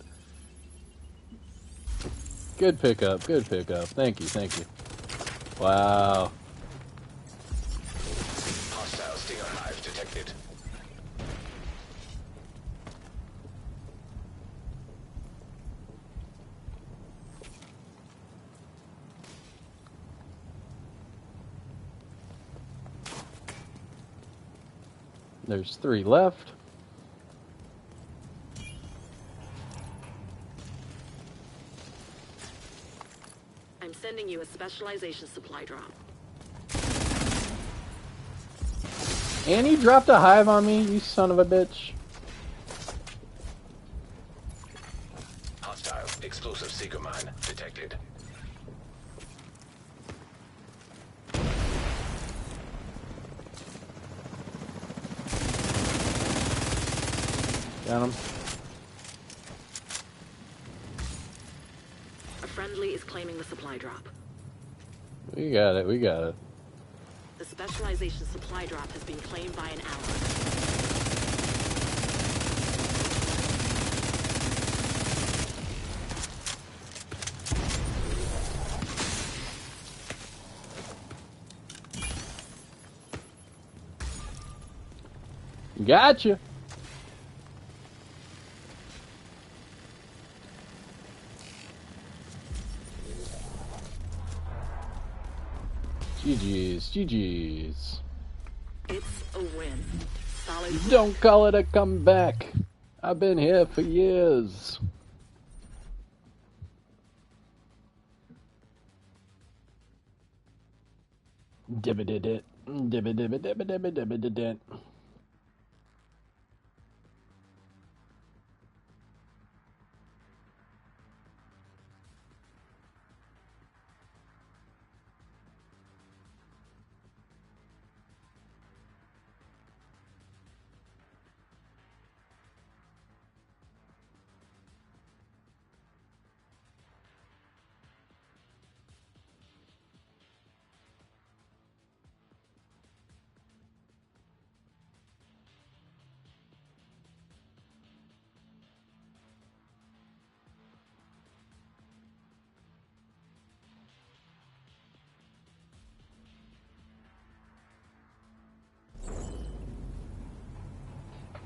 Good pickup, good pickup. Thank you, thank you. Wow. Hostile stinger hive detected. There's 3 left. I'm sending you a specialization supply drop. And you dropped a hive on me, you son of a bitch. Hostile explosive seeker mine detected. Got him. A friendly is claiming the supply drop. We got it, we got it. The specialization supply drop has been claimed by an ally. Gotcha. GG's, GG's. It's a win. Solid. Don't call it a comeback. I've been here for years. Dibba-did-it. Dibba-dibba-dibba-dibba-dibba-dibba-did.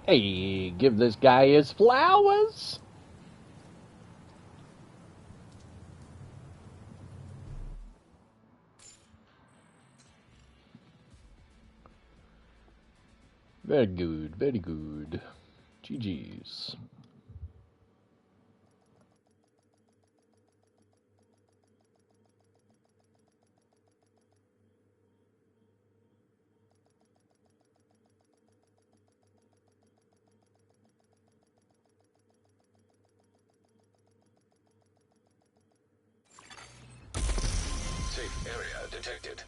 Hey, give this guy his flowers. Very good, very good. GG's. Safe area detected.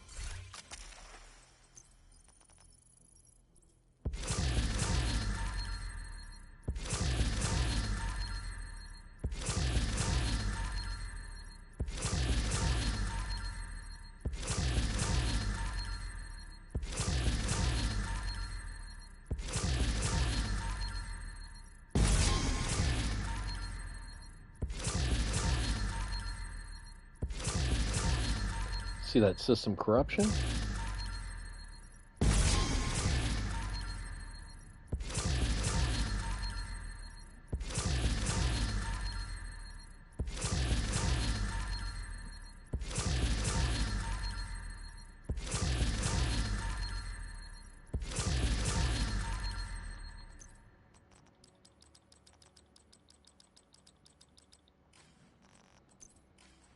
See that system corruption? I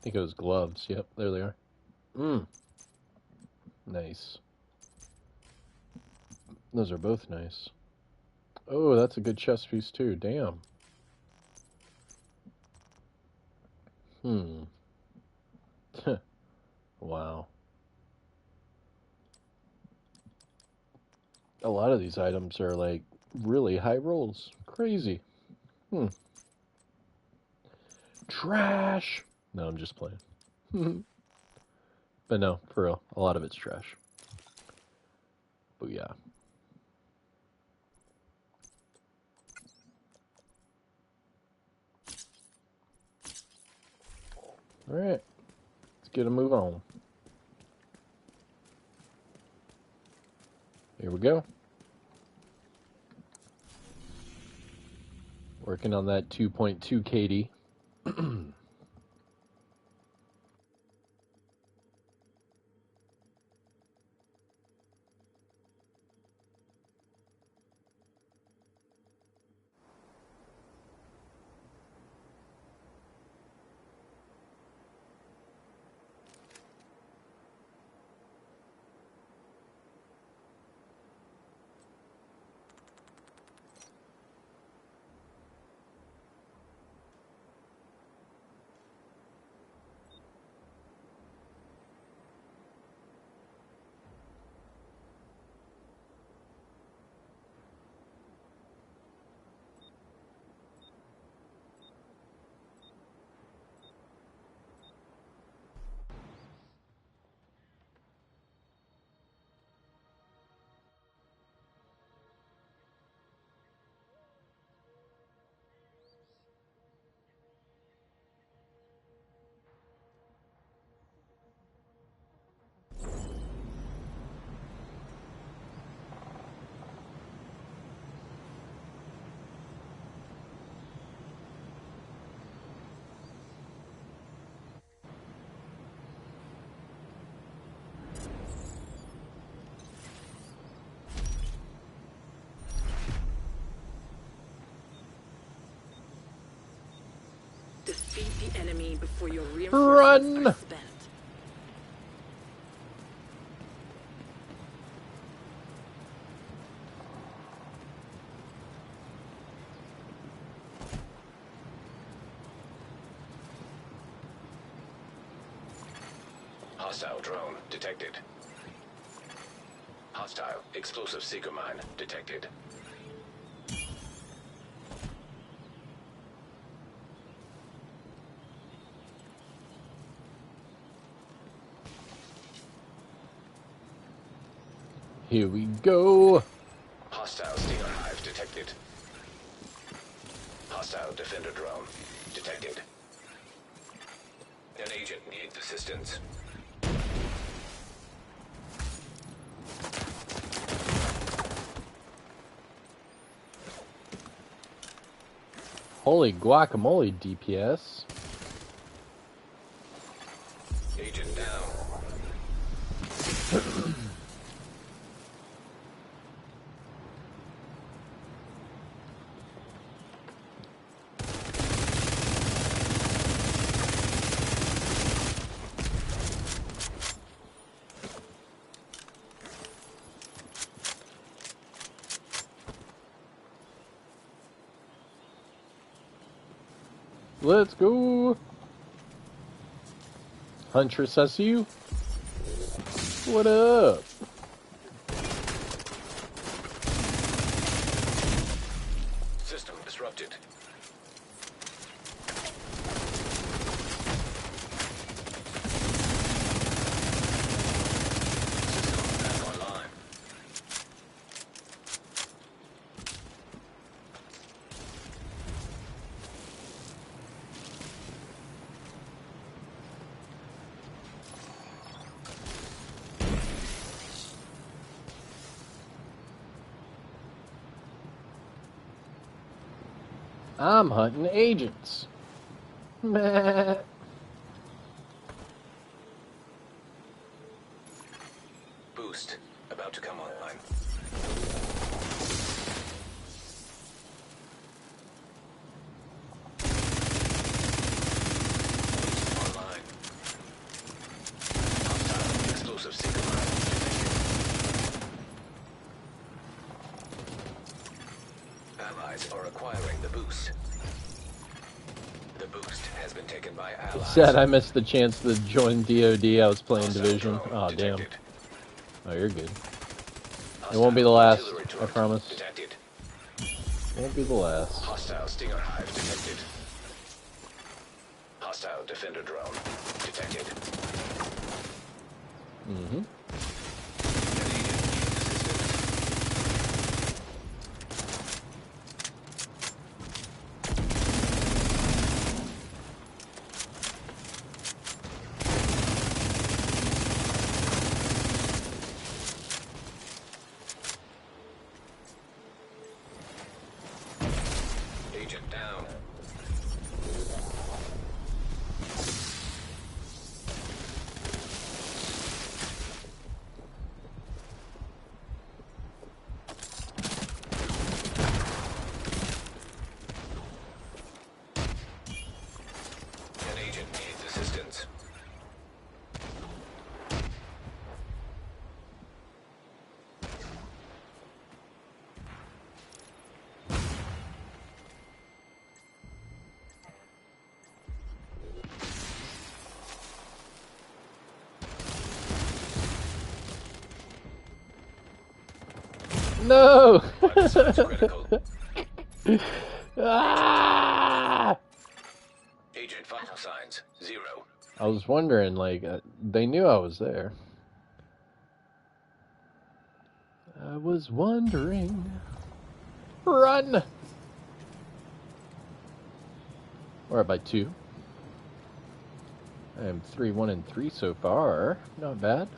think it was gloves. Yep, there they are. Nice. Those are both nice. Oh, that's a good chest piece too. Damn. Wow. A lot of these items are like really high rolls. Crazy. Trash. No, I'm just playing. But no, for real, a lot of it's trash. Booyah. Alright, let's get a move on. Here we go. Working on that 2.2 KD. Defeat the enemy before your Run! reinforcements are spent. Hostile drone detected. Hostile explosive seeker mine detected. Here we go. Hostile Stinger hive detected. Hostile defender drone detected. An agent needs assistance. Holy guacamole, DPS. Agent down. Let's go. Huntress, I see you. What up? System disrupted. System back online. I'm hunting agents. Meh. Boost about to come online. Online. Hostile explosive signal detected. Allies are acquiring the boost. The boost has been taken by allies. Sad I missed the chance to join DOD. I was playing Hostile Division. drone Oh, damn. detected. Oh, you're good. It Hostile won't be the last, artillery I turret promise. Detected. Won't be the last. Hostile Stinger hive detected. Hostile defender drone detected. Mm-hmm. An agent needs assistance. Agent down. An agent needs assistance. No! Vital signs critical. Ah! Agent vital signs 0. I was wondering, like, they knew I was there. I was wondering. Run! We're up by 2. I am 3-1-3 so far. Not bad.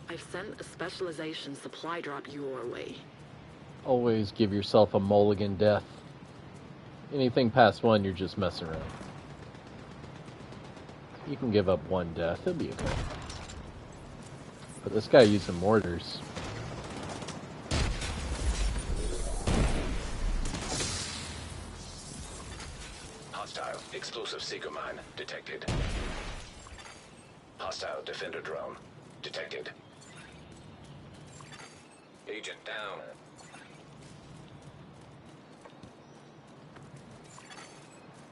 I've sent a specialization supply drop your way. Always give yourself a mulligan death. Anything past 1, you're just messing around. You can give up 1 death, it'll be okay. But this guy using mortars. Hostile explosive seeker mine detected. Hostile defender drone detected. Agent down.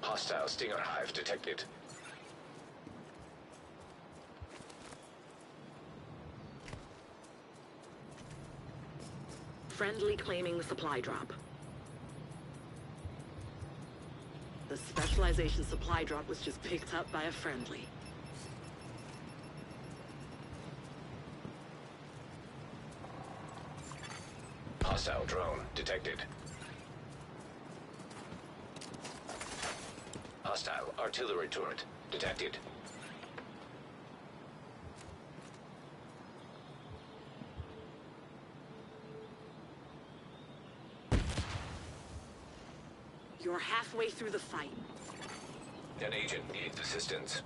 Hostile Stinger hive detected. Friendly claiming the supply drop. The specialization supply drop was just picked up by a friendly. Hostile drone detected. Hostile artillery turret detected. You're halfway through the fight. An agent needs assistance.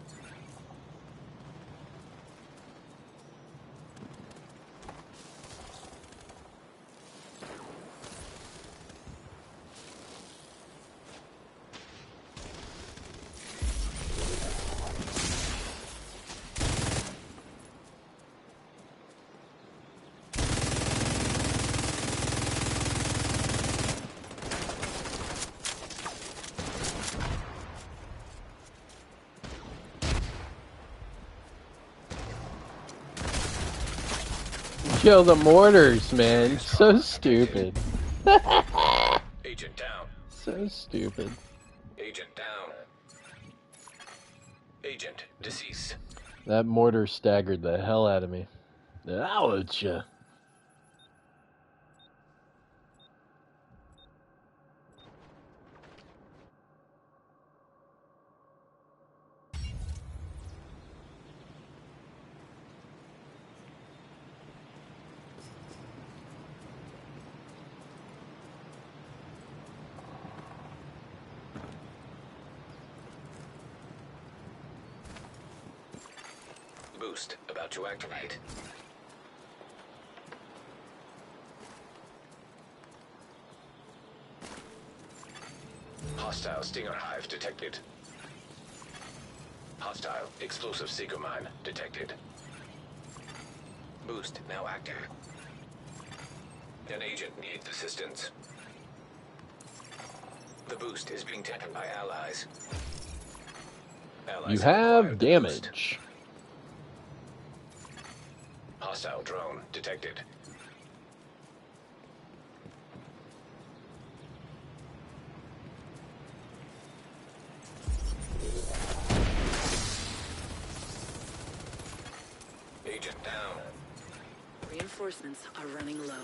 Yo, the mortars, man. So stupid. Agent down. So stupid. Agent down. Agent deceased. That mortar staggered the hell out of me. Ouch. boost about to activate. Hostile Stinger Hive detected. Hostile explosive seeker mine detected. Boost now active. An agent needs assistance. The boost is being taken by allies. You have damage. Hostile drone detected. Agent down. Reinforcements are running low.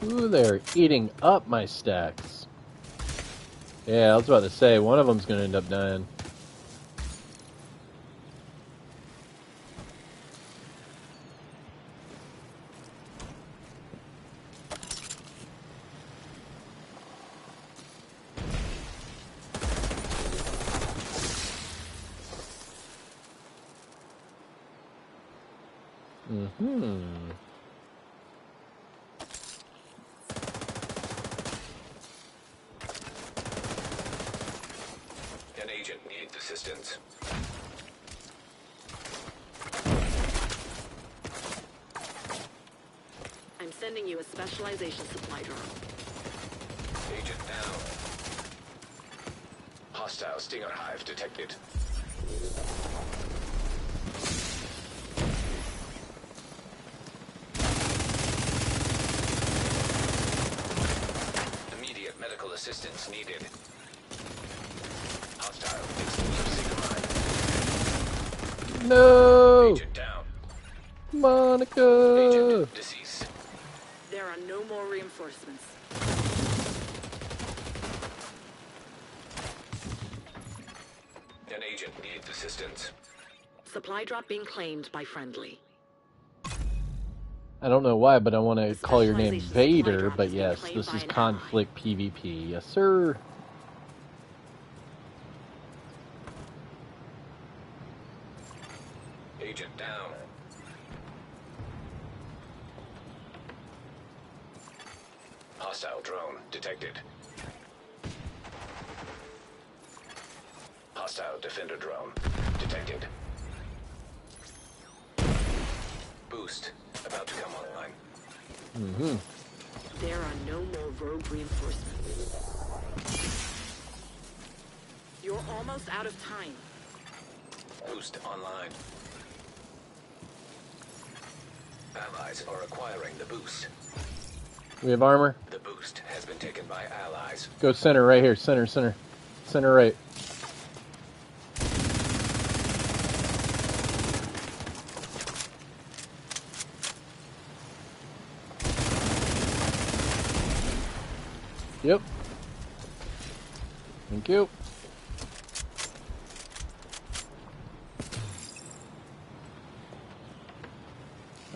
Ooh, they're eating up my stacks. Yeah, I was about to say, one of them's going to end up dying. Mm-hmm. An agent needs assistance. I'm sending you a specialization supply drop. Agent down. Hostile Stinger Hive detected. Immediate medical assistance needed. Hostile explosive seeker mine. No! Agent down. Monica! Agent deceased. There are no more reinforcements. An agent needs assistance. Supply drop being claimed by friendly. I don't know why, but I want to The call your name specialization supply Vader, drop but has been yes, claimed this by is an ally. conflict PvP. Yes, sir. Agent down. Hostile drone detected. Hostile defender drone detected. Boost about to come online. Mm-hmm. There are no more rogue reinforcements. You're almost out of time. Boost online. Allies are acquiring the boost. We have armor. The boost has been taken by allies. Go center, right here. Center, center. Center right. Yep. Thank you.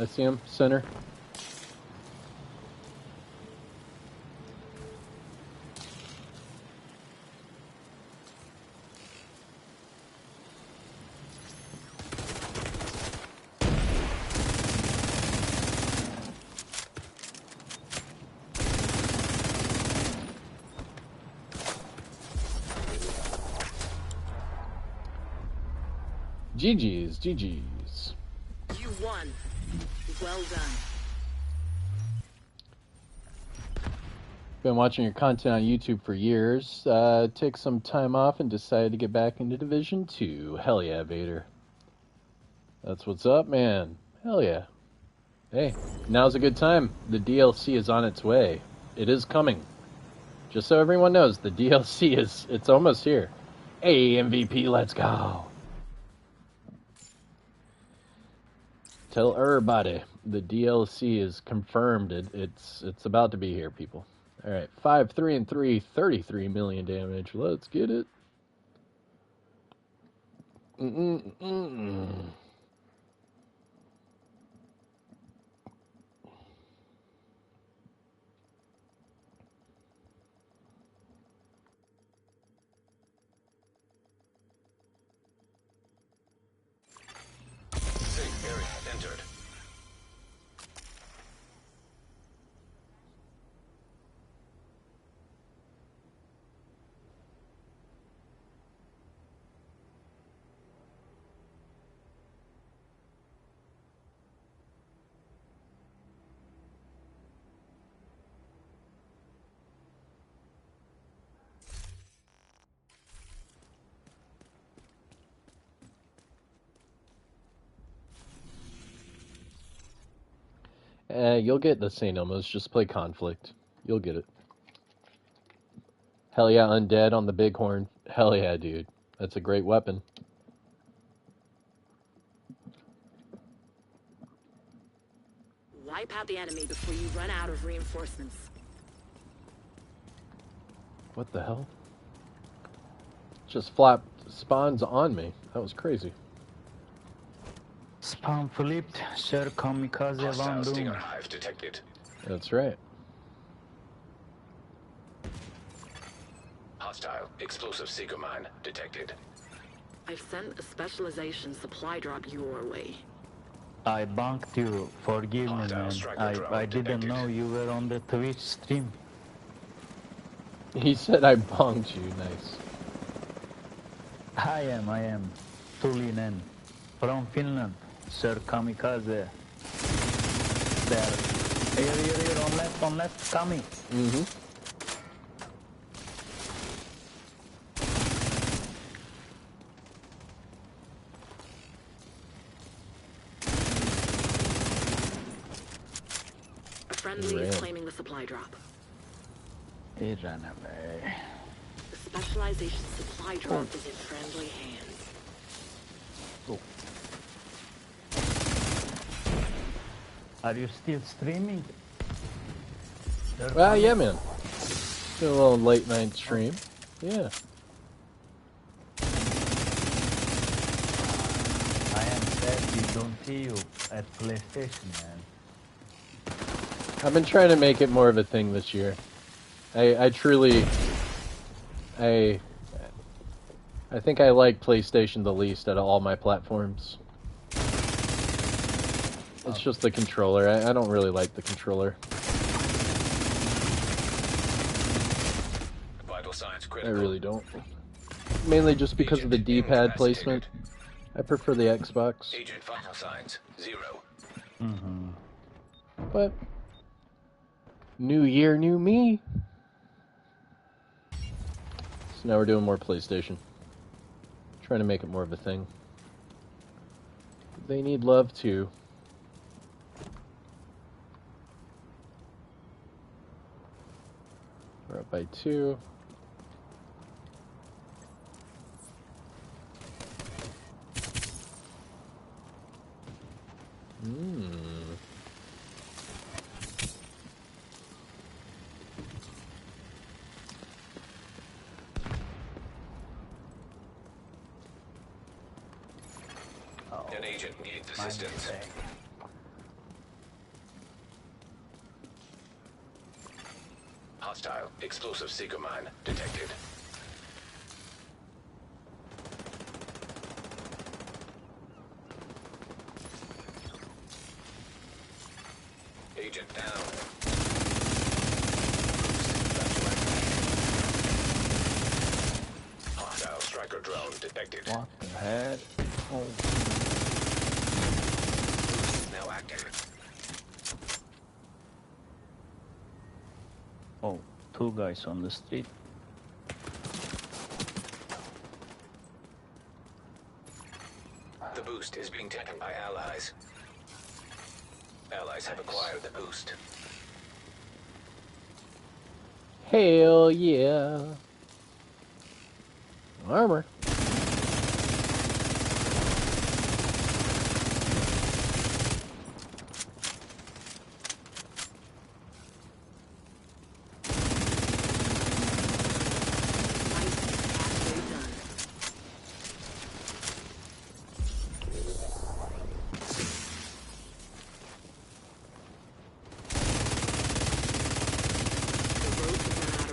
I see him. Center. GG's, GG's. You won. Well done. Been watching your content on YouTube for years. Took some time off and decided to get back into Division 2. Hell yeah, Vader. That's what's up, man. Hell yeah. Hey, now's a good time. The DLC is on its way. It is coming. Just so everyone knows, the DLC it's almost here. Hey, MVP, let's go. Tell everybody the DLC is confirmed. It's about to be here, people. All right, 5, 3, and 3, 33 million damage. Let's get it. Mm-mm-mm-mm. Safe area entered. You'll get the St. Elmo's. Just play Conflict. You'll get it. Hell yeah, Undead on the Bighorn. Hell yeah, dude. That's a great weapon. Wipe out the enemy before you run out of reinforcements. What the hell? Just flap spawns on me. That was crazy. Spawn flipped, Sir Hostile stinger Kamikazevondoom. hive detected. That's right. Hostile explosive seeker mine detected. I've sent a specialization supply drop your way. I bunked you. Forgive me, Hostile man. striker drone I didn't detected. know you were on the Twitch stream. He said I bonked you. Nice. I am. Tulinen. From Finland. Sir Kamikaze. There. Here, on left, coming. Mm-hmm. Friendly is Ran. claiming the supply drop. He ran away. The specialization supply drop is in friendly hands. Are you still streaming? Well, yeah, man. Do a little late night stream. Yeah. I am sad we don't see you at PlayStation, man. I've been trying to make it more of a thing this year. I truly, I think I like PlayStation the least out of all my platforms. It's just the controller. I don't really like the controller. Vital signs I critical. really don't. Mainly just because of the D-pad placement. I prefer the Xbox. Agent vital signs 0. Mm-hmm. But new year, new me. So now we're doing more PlayStation. Trying to make it more of a thing. They need love too. We're up by 2. An agent needs My assistance. mistake. Hostile explosive seeker mine detected. Agent down. Hostile striker drone detected. What the heck? Oh. Now active. Oh, 2 guys on the street. The boost is being taken by allies. Allies have acquired the boost. Hell yeah. Armor.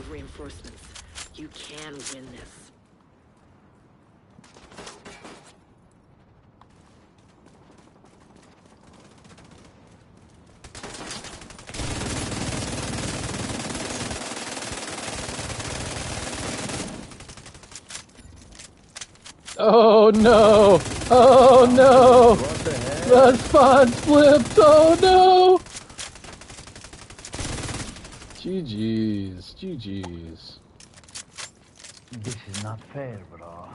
Reinforcements. You can win this. Oh no! Oh no! The spawn flipped! Oh no! GG's. GG's. This is not fair, bro.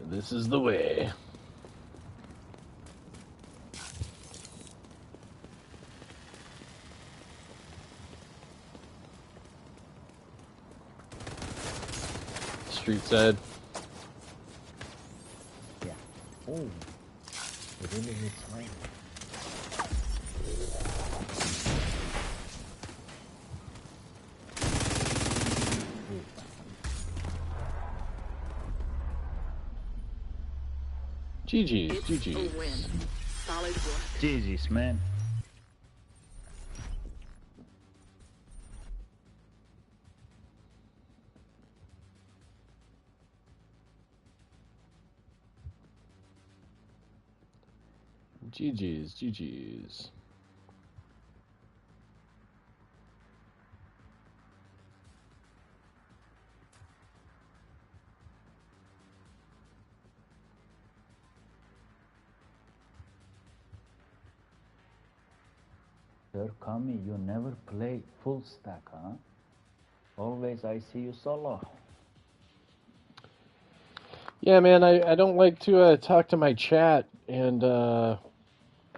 This is the way. Street said. Yeah. Oh. It really hits me. GG's. It's GG's. a win. Solid work. GG's, man. GG's. GG's. Sir Kami, you never play full stack, huh? Always I see you solo. Yeah, man, I don't like to talk to my chat and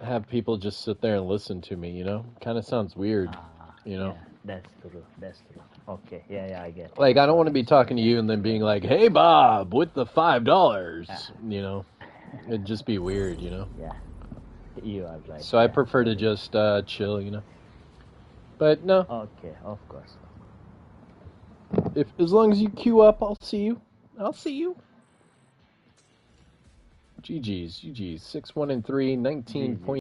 have people just sit there and listen to me, you know? Kind of sounds weird, you know? Yeah, that's true. That's true. Okay, yeah, I get it. Like, I don't want to be talking to you and then being like, hey, Bob, with the $5, you know? It'd just be weird, you know? Yeah, you are right. So I prefer to just chill, you know? But no, Okay, of course. as long as you queue up, I'll see you. I'll see you. GG's. 6-1-3, 19 GG. points.